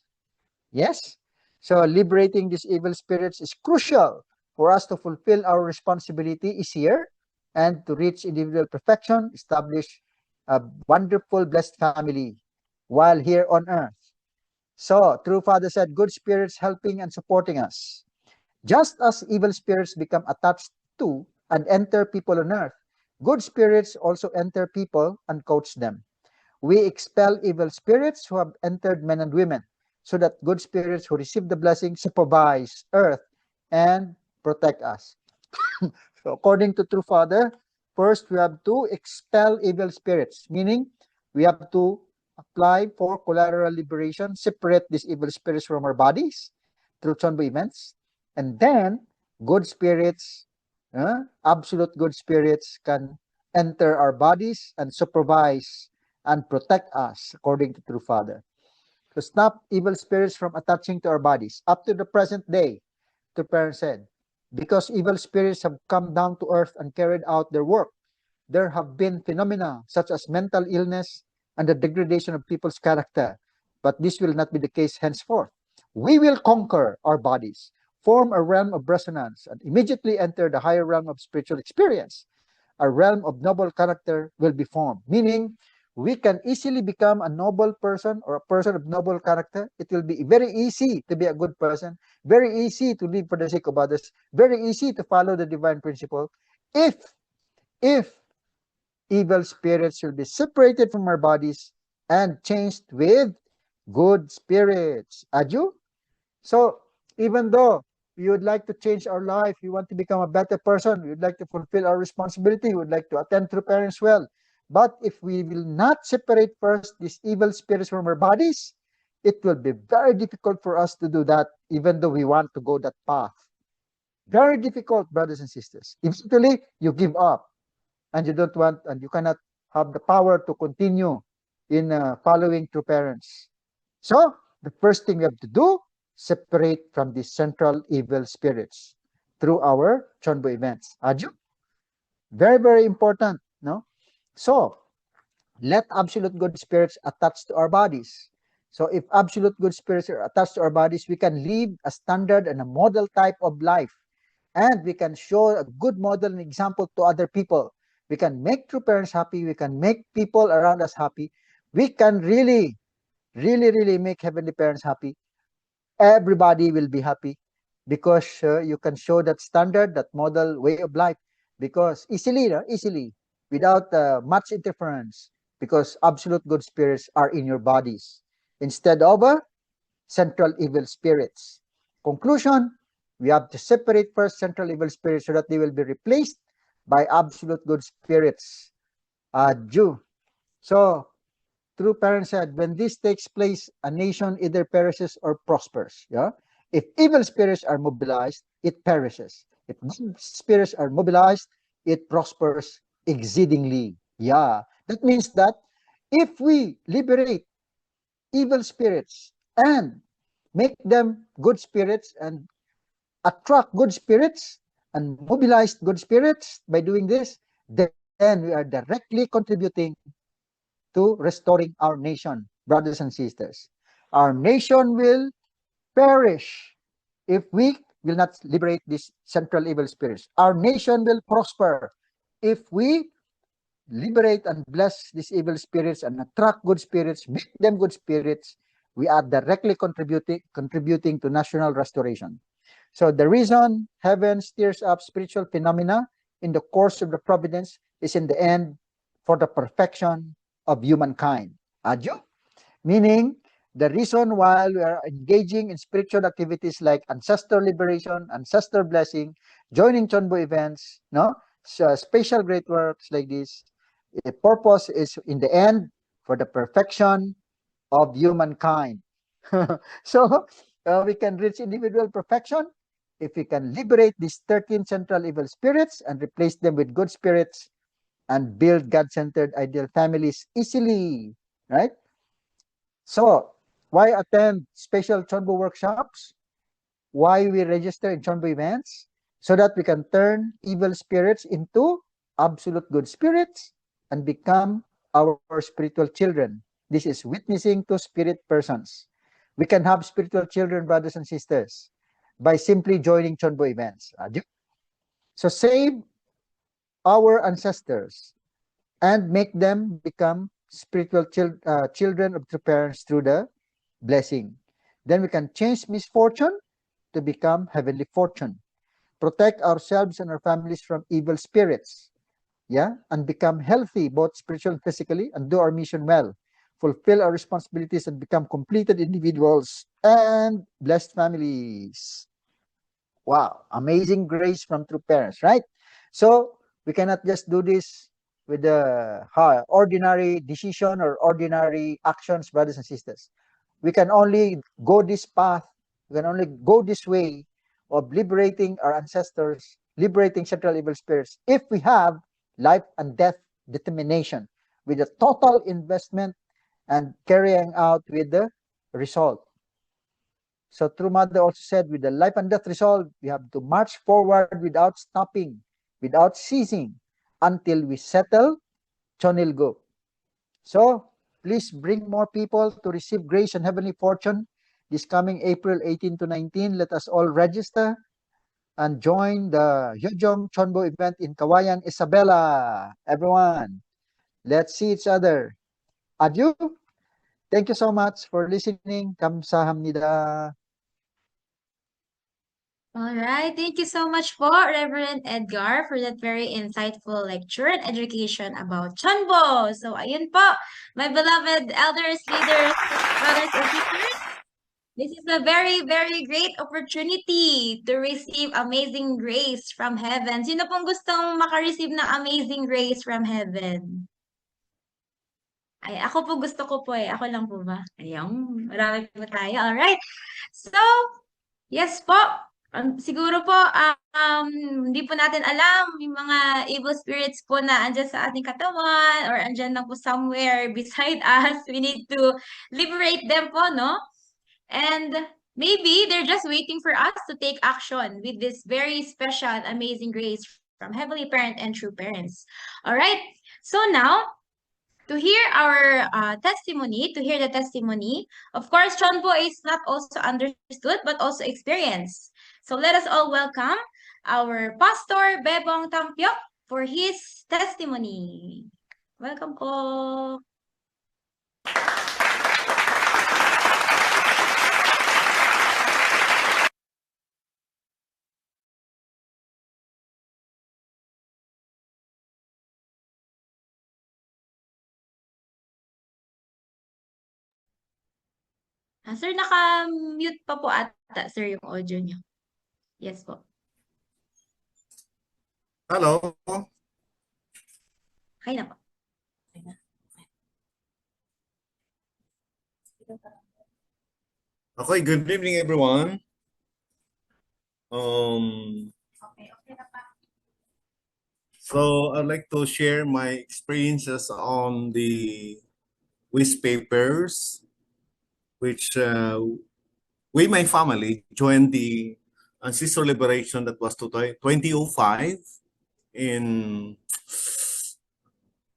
Yes? So liberating these evil spirits is crucial for us to fulfill our responsibility is here and to reach individual perfection, establish a wonderful, blessed family while here on earth. So, True Father said, good spirits helping and supporting us. Just as evil spirits become attached to and enter people on earth, good spirits also enter people and coach them. We expel evil spirits who have entered men and women. so that good spirits who receive the blessing supervise earth and protect us. So according to True Father, first we have to expel evil spirits, meaning we have to apply for collateral liberation, separate these evil spirits from our bodies through CheonBo events, and then good spirits, absolute good spirits can enter our bodies and supervise and protect us according to True Father. To stop evil spirits from attaching to our bodies. Up to the present day, the parent said, because evil spirits have come down to earth and carried out their work, there have been phenomena such as mental illness and the degradation of people's character. But this will not be the case henceforth. We will conquer our bodies, form a realm of resonance, and immediately enter the higher realm of spiritual experience. A realm of noble character will be formed, meaning we can easily become a noble person or a person of noble character. It will be very easy to be a good person, very easy to live for the sake of others, very easy to follow the divine principle if evil spirits will be separated from our bodies and changed with good spirits. Aju? So, even though we would like to change our life, we want to become a better person, we would like to fulfill our responsibility, we would like to attend to parents well. But if we will not separate first these evil spirits from our bodies, it will be very difficult for us to do that, even though we want to go that path. Very difficult, brothers and sisters. Eventually, you give up and you don't want, and you cannot have the power to continue in following true parents. So, the first thing we have to do, separate from these central evil spirits through our CheonBo events. Aju? Very, very important, no? So, let absolute good spirits attach to our bodies. So, if absolute good spirits are attached to our bodies, we can live a standard and a model type of life. And we can show a good model and example to other people. We can make true parents happy. We can make people around us happy. We can really, really, really make heavenly parents happy. Everybody will be happy because you can show that standard, that model way of life, because easily, without much interference, because absolute good spirits are in your bodies instead of central evil spirits. Conclusion, we have to separate first central evil spirits so that they will be replaced by absolute good spirits. Jew. So, true parents said, when this takes place, a nation either perishes or prospers. Yeah. If evil spirits are mobilized, it perishes. If good spirits are mobilized, it prospers exceedingly. Yeah. That means that if we liberate evil spirits and make them good spirits and attract good spirits and mobilize good spirits by doing this, then we are directly contributing to restoring our nation, brothers and sisters. Our nation will perish if we will not liberate these central evil spirits. Our nation will prosper if we liberate and bless these evil spirits and attract good spirits, make them good spirits. We are directly contributing to national restoration. So the reason heaven stirs up spiritual phenomena in the course of the providence is in the end for the perfection of humankind. Adyo? Meaning, the reason why we are engaging in spiritual activities like ancestor liberation, ancestor blessing, joining CheonBo events, no, so special great works like this, the purpose is in the end for the perfection of humankind. So we can reach individual perfection if we can liberate these 13 central evil spirits and replace them with good spirits and build God-centered ideal families easily, right? So, why attend special CheonBo workshops? Why we register in CheonBo events? So that we can turn evil spirits into absolute good spirits and become our spiritual children. This is witnessing to spirit persons. We can have spiritual children, brothers and sisters, by simply joining CheonBo events. So save our ancestors and make them become spiritual children of the parents through the blessing. Then we can change misfortune to become heavenly fortune. Protect ourselves and our families from evil spirits. Yeah, and become healthy both spiritually and physically and do our mission well. fulfill our responsibilities, and become completed individuals and blessed families. Wow, amazing grace from true parents, right? So we cannot just do this with the ordinary decision or ordinary actions, brothers and sisters. We can only go this path, we can only go this way of liberating our ancestors, liberating central evil spirits, if we have life and death determination with a total investment and carrying out with the result. So True Mother also said, with the life and death resolve, we have to march forward without stopping, without ceasing, until we settle Chonilgo. So please bring more people to receive grace and heavenly fortune this coming April 18 to 19. Let us all register and join the Hyojong CheonBo event in Kawayan, Isabela. Everyone, let's see each other. Adieu. Thank you so much for listening. 감사합니다. All right. Thank you so much po, Reverend Edgar, for that very insightful lecture and education about CheonBo. So, ayun po, my beloved elders, leaders, brothers and sisters. This is a very, very great opportunity to receive amazing grace from heaven. Sino pong gustong makareceive ng amazing grace from heaven? Ay, ako po gusto ko po eh. Ako lang po ba? Ayun, marami po tayo. Alright. So, yes po. Siguro po, hindi po natin alam yung mga evil spirits po na andyan sa ating katawan or andyan lang po somewhere beside us. We need to liberate them po, no? And maybe they're just waiting for us to take action with this very special, amazing grace from Heavenly Parent and True Parents. All right. So now, to hear our testimony, to hear the testimony, of course, CheonBo is not also understood, but also experienced. So let us all welcome our Pastor Bebong Tampiok for his testimony. Welcome po. Sir, naka-mute pa po ata, sir, yung audio niyo. Yes po. Hello. Okay na po. Okay, good evening, everyone. So I'd like to share my experiences on the waste papers, which we, my family, joined the ancestral liberation that was 2005 in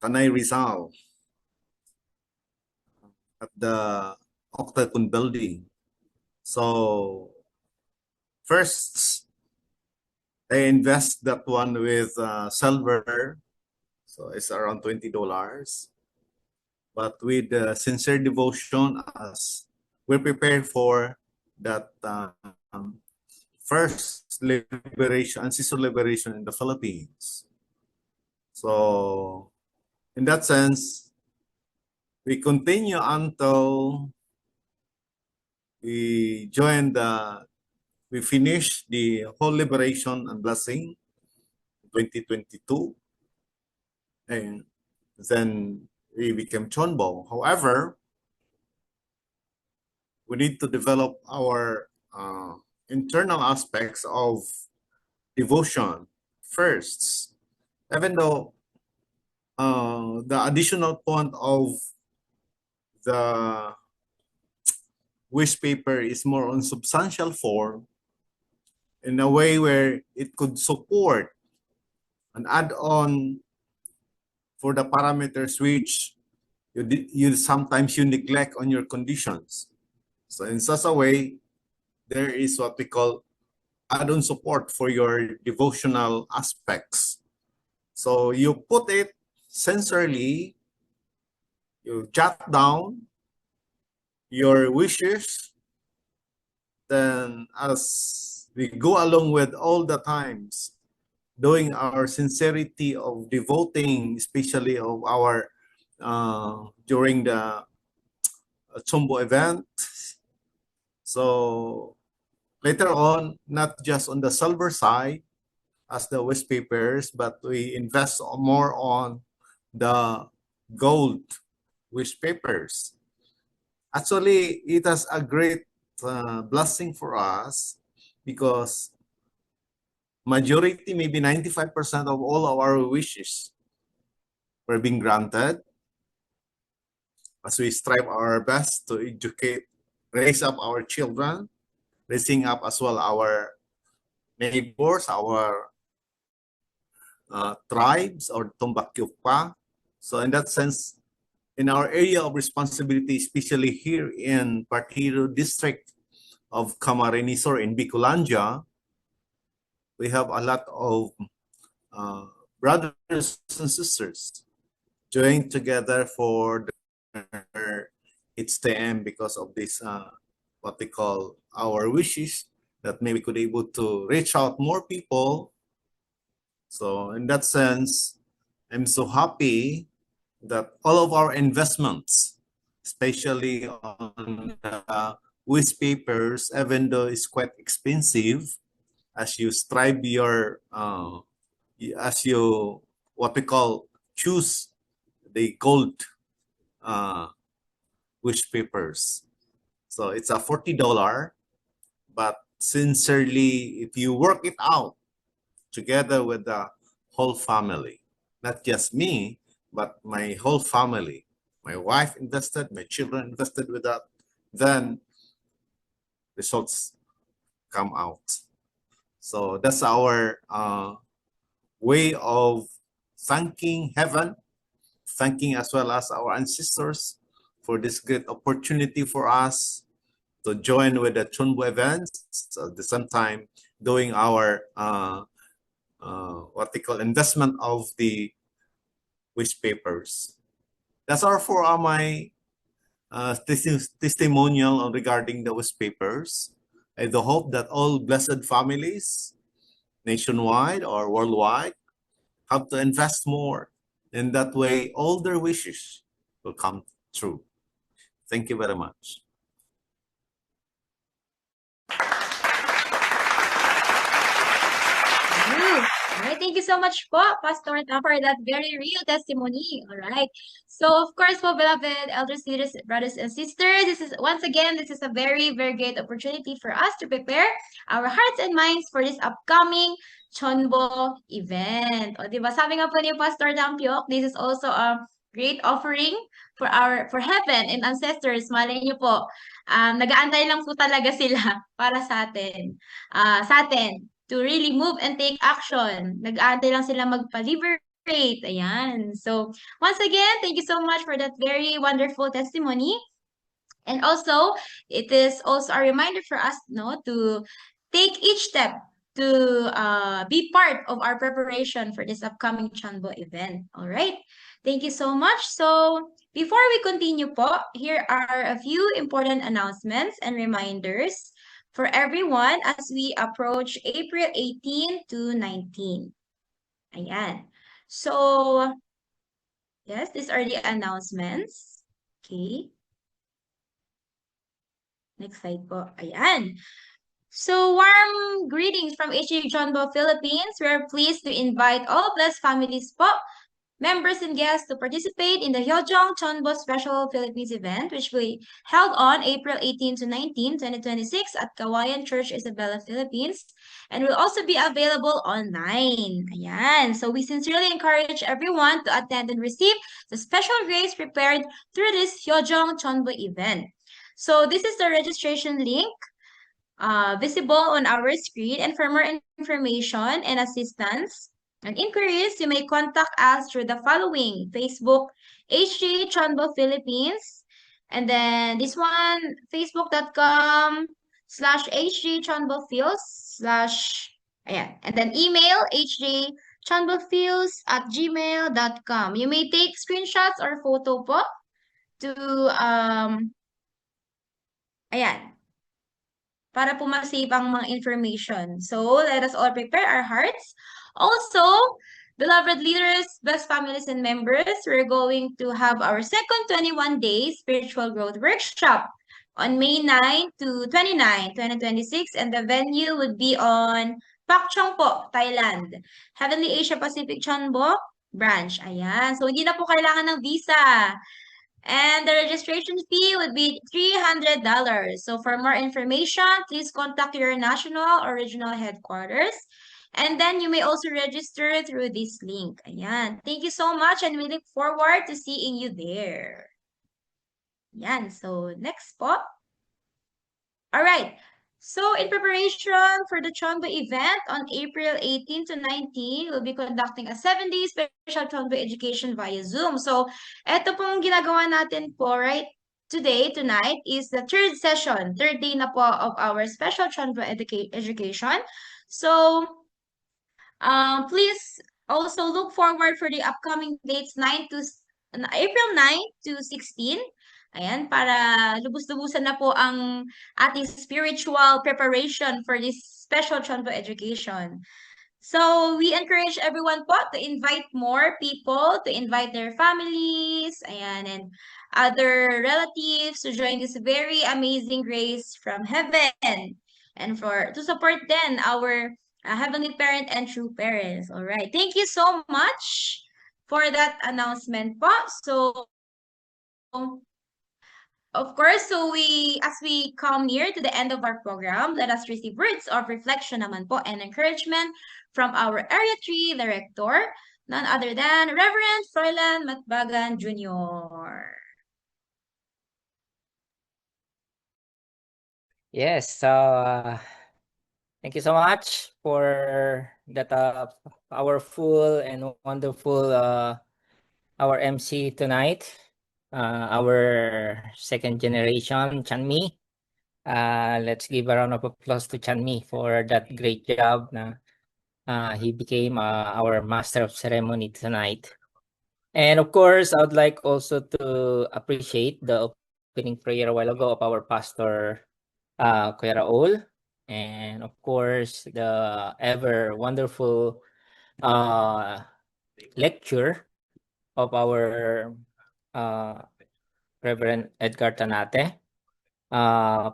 Tanay, Rizal, at the Octagon building. So first, I invest that one with silver, so it's around $20. But with sincere devotion, as we're prepared for that first liberation, ancestral liberation in the Philippines. So in that sense, we continue until we we finished the whole liberation and blessing 2022, and then we became CheonBo. However, we need to develop our internal aspects of devotion first. Even though the additional point of the wish paper is more on substantial form, in a way where it could support an add-on for the parameters which you sometimes neglect on your conditions. So in such a way, there is what we call add-on support for your devotional aspects. So you put it sincerely, you jot down your wishes, then as we go along with all the times, doing our sincerity of devoting, especially of our during the CheonBo event. So later on, not just on the silver side as the waste papers, but we invest more on the gold waste papers. Actually, it has a great blessing for us because majority, maybe 95% of all of our wishes were being granted as we strive our best to educate, raise up our children, raising up as well our neighbors, our tribes or Tumbakyukpa. So in that sense, in our area of responsibility, especially here in Partido district of Camarines-Sur in Bicolandia, we have a lot of brothers and sisters joined together for their HTM because of this, what they call our wishes, that maybe could able to reach out more people. So in that sense, I'm so happy that all of our investments, especially on the waste papers, even though it's quite expensive, as you strive your, as you, what we call, choose the gold waste papers. So it's a $40, but sincerely, if you work it out together with the whole family, not just me, but my whole family, my wife invested, my children invested with that, then results come out. So that's our way of thanking heaven, thanking as well as our ancestors for this great opportunity for us to join with the CheonBo events, so at the same time doing our what they call investment of the waste papers. That's all for my testimonial regarding the waste papers. I do hope that all blessed families nationwide or worldwide have to invest more. In that way, all their wishes will come true. Thank you very much. All right, thank you so much po, Pastor Tam, for that very real testimony. All right. So, of course po, beloved elders, leaders, brothers, and sisters, this is, once again, this is a very, very great opportunity for us to prepare our hearts and minds for this upcoming CheonBo event. O, diba? Sabi nga po ni Pastor Tampiok, this is also a great offering for heaven and ancestors. Malay niyo po, nag-aantay lang po talaga sila para sa atin. Sa atin to really move and take action. Nag-aantay lang sila magpa-liberate. Ayan. So, once again, thank you so much for that very wonderful testimony. And also, it is also a reminder for us, no, to take each step to be part of our preparation for this upcoming CheonBo event. All right. Thank you so much. So, before we continue po, here are a few important announcements and reminders for everyone as we approach April 18 to 19. Ayan. So, yes, these are the announcements. Okay. Next slide po. Ayan. So, warm greetings from HG CheonBo Philippines. We're pleased to invite all blessed families po, members and guests to participate in the Hyojong CheonBo Special Philippines event, which will be held on April 18 to 19, 2026 at Kawayan Church Isabela, Philippines, and will also be available online. Ayan. So we sincerely encourage everyone to attend and receive the special grace prepared through this Hyojong CheonBo event. So this is the registration link visible on our screen, and for more information and assistance and inquiries, you may contact us through the following: Facebook, HG CheonBo Philippines, and then this one, facebook.com/HG CheonBo Phils / and then email hjcheonbophils@gmail.com. You may take screenshots or photo po to para po ma-save ang mga information. So, let us all prepare our hearts. Also, beloved leaders, best families, and members, we're going to have our second 21-day spiritual growth workshop on May 9 to 29, 2026, and the venue would be on Pak Chong Po, Thailand. Heavenly Asia Pacific CheonBo branch. Ayan. So, hindi na po kailangan ng visa. And the registration fee would be $300. So for more information, please contact your national or regional headquarters. And then you may also register through this link. Ayan. Thank you so much and we look forward to seeing you there. Ayan. So next po. All right. So in preparation for the CheonBo event on April 18 to 19, we'll be conducting a 7-day special CheonBo education via Zoom. So eto pong ginagawa natin po right tonight is the third session, third day na po of our special CheonBo education. So please also look forward for the upcoming dates April 9 to 16. Ayan, para lubos-lubusan na po ang ating spiritual preparation for this special CheonBo education. So, we encourage everyone po to invite more people, to invite their families, ayan, and other relatives to join this very amazing grace from heaven and to support then our heavenly parent and true parents. All right. Thank you so much for that announcement po. So, of course, as we come near to the end of our program, let us receive words of reflection naman po and encouragement from our Area 3 Director, none other than Reverend Froilan Matbagan Jr. Yes, thank you so much for that powerful and wonderful our MC tonight, our second generation Chanmi. Let's give a round of applause to Chanmi for that great job. He became our master of ceremony tonight. And of course, I would like also to appreciate the opening prayer a while ago of our pastor, Kuya Raul. And of course, the ever wonderful lecture of our Reverend Edgar Tanate,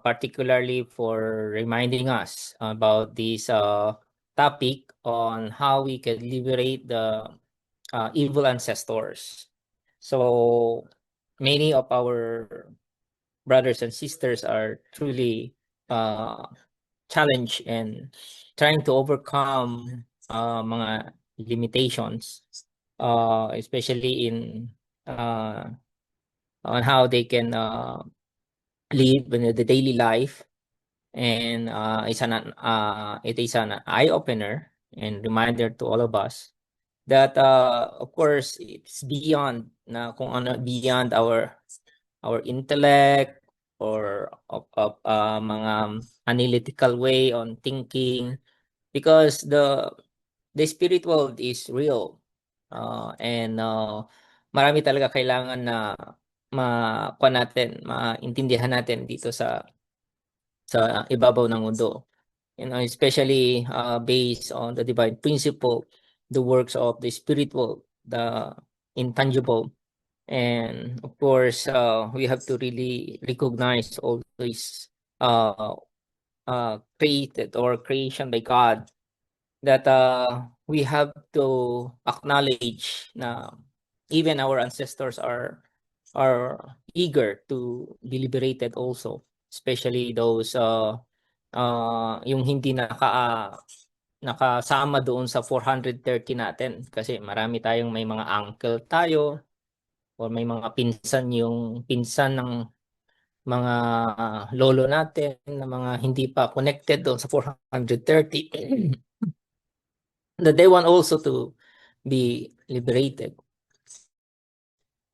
particularly for reminding us about this topic on how we can liberate the evil ancestors. So many of our brothers and sisters are truly challenged and trying to overcome mga limitations, especially in on how they can live in the daily life. And it is an eye-opener and reminder to all of us that of course it's beyond beyond our intellect or of mga analytical way on thinking, because the spirit world is real, and marami talaga kailangan na maintindihan natin dito sa ibabaw ng mundo. Especially based on the divine principle, the works of the spiritual, the intangible. And of course, we have to really recognize all these created or creation by God, that we have to acknowledge na even our ancestors are eager to be liberated also, especially those yung hindi nakasama doon sa 430 natin, kasi marami tayong may mga uncle tayo or may mga pinsan ng mga lolo natin na mga hindi pa connected doon sa 430 that they want also to be liberated.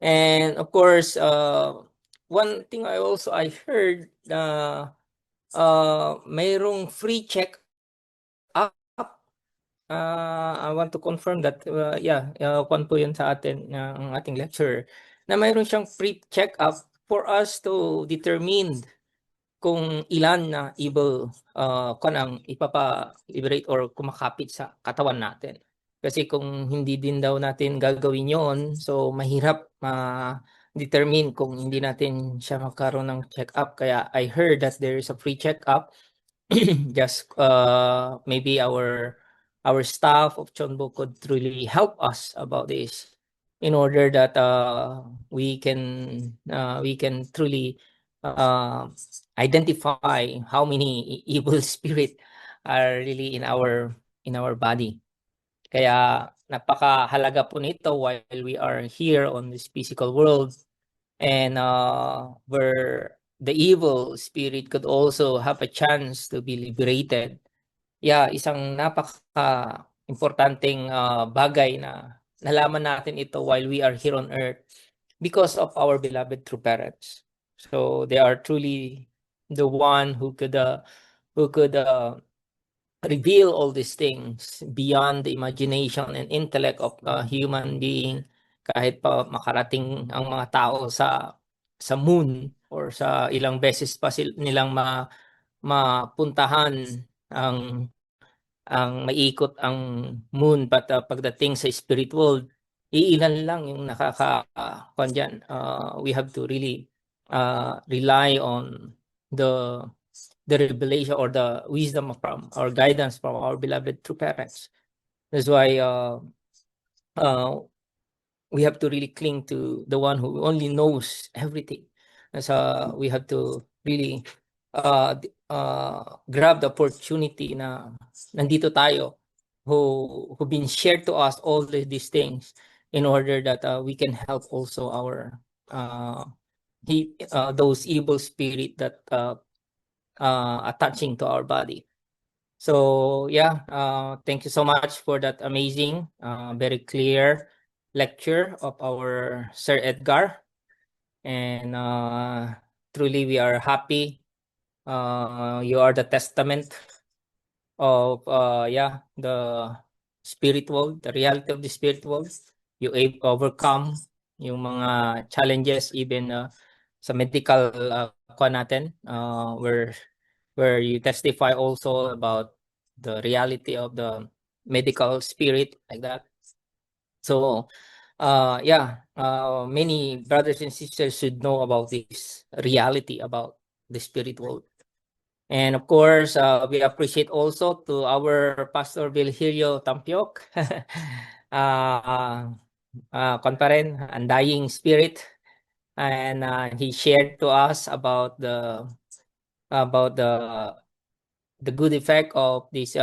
And of course, one thing I heard mayroong free check up. I want to confirm that kung po yun sa atin ang ating lecturer, na mayroon siyang free check up for us to determine kung ilan na evil ang ipapa-liberate or kumakapit sa katawan natin. Kasi kung hindi din daw natin gagawin yon, so mahirap determine kung hindi natin siya magkaroon ng check-up. Kaya I heard that there is a free check-up. Just maybe our staff of CheonBo could really help us about this in order that we can truly identify how many evil spirit are really in our body. Kaya napakahalaga po nito while we are here on this physical world, and where the evil spirit could also have a chance to be liberated. Yeah, isang napaka-importanteng bagay na nalaman natin ito while we are here on earth because of our beloved true parents. So they are truly the one who could reveal all these things beyond the imagination and intellect of a human being. Kahit pa makarating ang mga tao sa moon or sa ilang beses pa nilang mapuntahan ang maiikot ang moon, but pagdating sa spirit world, iilan lang yung we have to really rely on the revelation or the wisdom from our guidance from our beloved true parents. That's why we have to really cling to the one who only knows everything. So we have to really grab the opportunity na nandito tayo, who been shared to us all these things in order that we can help also our those evil spirit that attaching to our body. So yeah, thank you so much for that amazing, very clear lecture of our Sir Edgar. And truly we are happy. You are the testament of the spirit world, the reality of the spirit world. You overcome yung mga challenges even sa medical natin, where you testify also about the reality of the medical spirit, like that. So many brothers and sisters should know about this reality about the spirit world. And of course, we appreciate also to our Pastor Virgilio Tampiok, kon pa rin, Undying Spirit, and he shared to us about the good effect of this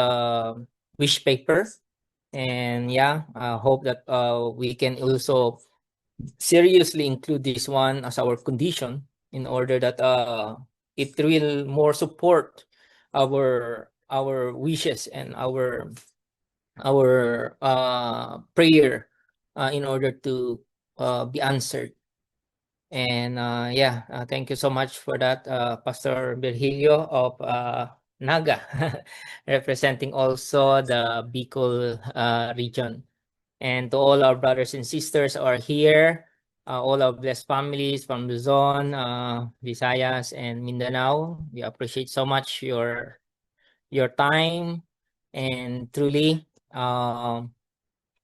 wish paper. And hope that we can also seriously include this one as our condition in order that it will more support our wishes and our prayer in order to be answered. And thank you so much for that, Pastor Virgilio of Naga, representing also the Bicol region. And to all our brothers and sisters who are here, all our blessed families from Luzon, Visayas, and Mindanao, we appreciate so much your time. And truly,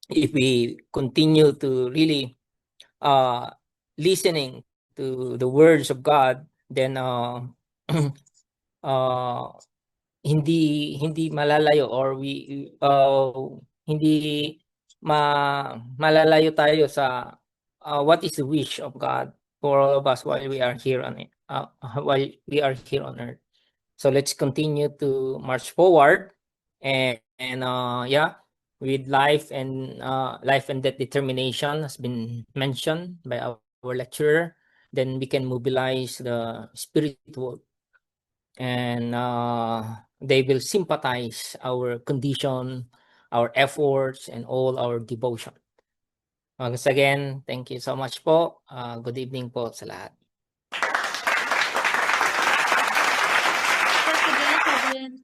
if we continue to really listening to the words of God, then hindi malalayo, or we hindi malalayo tayo sa what is the wish of God for all of us while we are here on it, while we are here on earth. So let's continue to march forward, and with life and death determination has been mentioned by our lecturer. Then we can mobilize the spirit world, and they will sympathize our condition, our efforts, and all our devotion. Once again, thank you so much po. Good evening po sa lahat.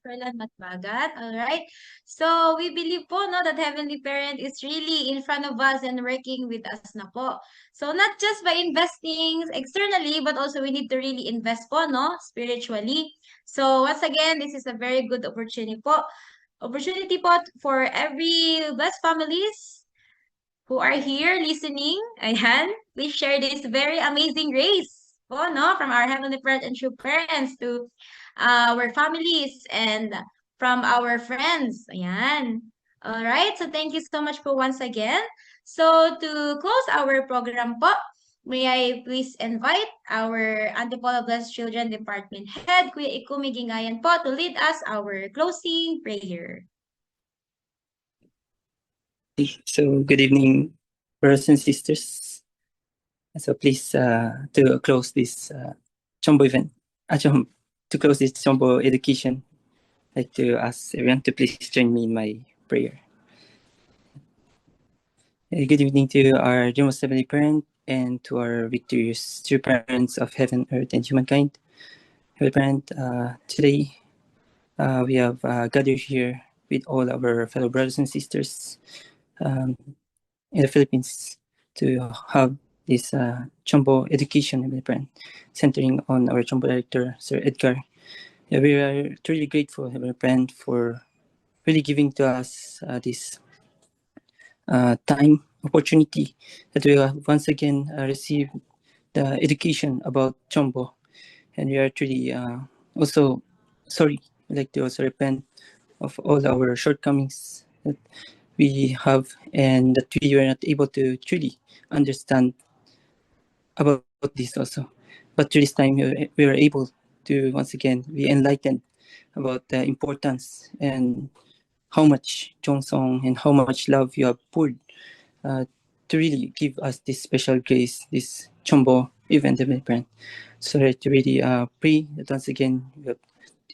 Perlan Matmagat. All right. So we believe po that Heavenly Parent is really in front of us and working with us na po. So not just by investing externally, but also we need to really invest po spiritually. So once again, this is a very good opportunity po opportunity po for every blessed families who are here listening. Ayan, please share this very amazing grace po, no? From our Heavenly Parent and true parents to our families and from our friends. Ayan. All right, so thank you so much po once again. So to close our program po, may I please invite our Antipolo Blessed Children Department Head, Kuya Ikumi Gingayan po, to lead us our closing prayer. So good evening, brothers and sisters. So please, to close this CheonBo event, to close this CheonBo education, I'd like to ask everyone to please join me in my prayer. Good evening to our General Heavenly Parent and to our victorious true parents of heaven, earth, and humankind. Heavenly Parent, today we have gathered here with all our fellow brothers and sisters in the Philippines to have this CheonBo education event centering on our CheonBo director, Sir Edgar. Yeah, we are truly grateful, Heavenly Friend, for really giving to us this time, opportunity that we have once again received the education about CheonBo. And we are truly also sorry. I'd like to also repent of all our shortcomings that we have and that we were not able to truly understand about this also. But through this time, we were able to once again be enlightened about the importance and how much Jongsong and how much love you have poured to really give us this special grace, this CheonBo event development. So that to really pray that once again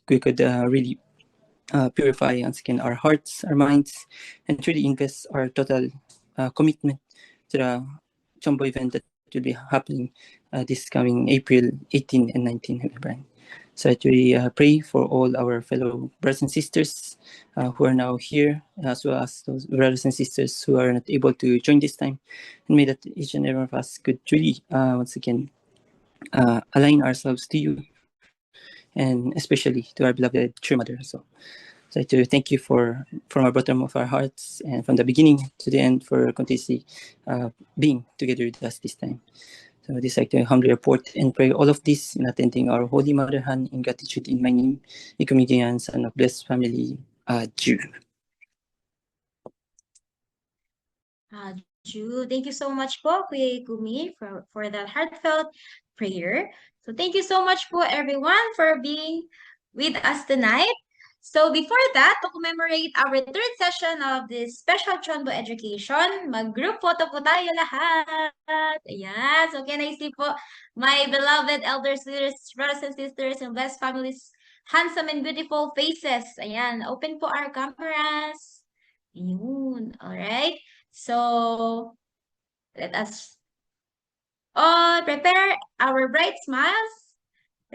we could really purify once again our hearts, our minds, and truly invest our total commitment to the CheonBo event that will be happening this coming April 18 and 19. So I truly pray for all our fellow brothers and sisters who are now here, as well as those brothers and sisters who are not able to join this time. And may that each and every one of us could truly, once again, align ourselves to you, and especially to our beloved True Mother. So I to thank you from our bottom of our hearts and from the beginning to the end for continuously being together with us this time. So this I to humbly report and pray all of this in attending our Holy Mother Han in gratitude in my name, Ikumigian, son of blessed family, Jew. Ju, thank you so much po, Kuya Ikumi, for that heartfelt prayer. So thank you so much po, everyone, for being with us tonight. So before that, to commemorate our third session of this special CheonBo education, mag-group photo po tayo lahat. Ayan. So can I see po my beloved elders, leaders, brothers and sisters, and blessed families, handsome and beautiful faces. Ayan. Open po our cameras. Ayun. Alright. So let us all prepare our bright smiles.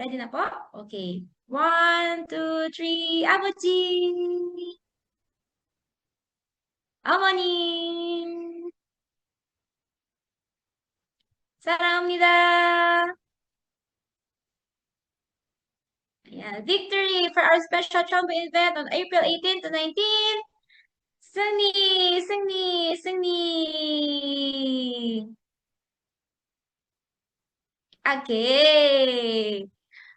Ready na po? Okay. 1, 2, 3, 아버지! 어머님! 사랑합니다! Yeah, victory for our special CheonBo event on April 18 to 19. 승리, 승리, 승리! Okay.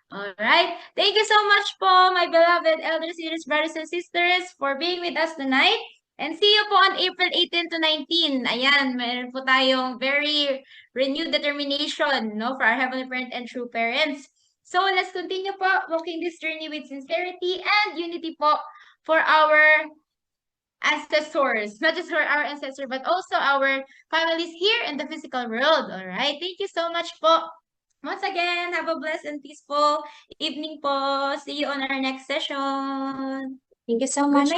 All right. Thank you so much po, my beloved elders, leaders, brothers, and sisters, for being with us tonight. And see you po on April 18 to 19. Ayan, meron po tayong very renewed determination, no, for our Heavenly Parent and true parents. So let's continue po walking this journey with sincerity and unity po for our ancestors, not just for our ancestors, but also our families here in the physical world. All right. Thank you so much po. Once again, have a blessed and peaceful evening po. See you on our next session. Thank you so Good much. night.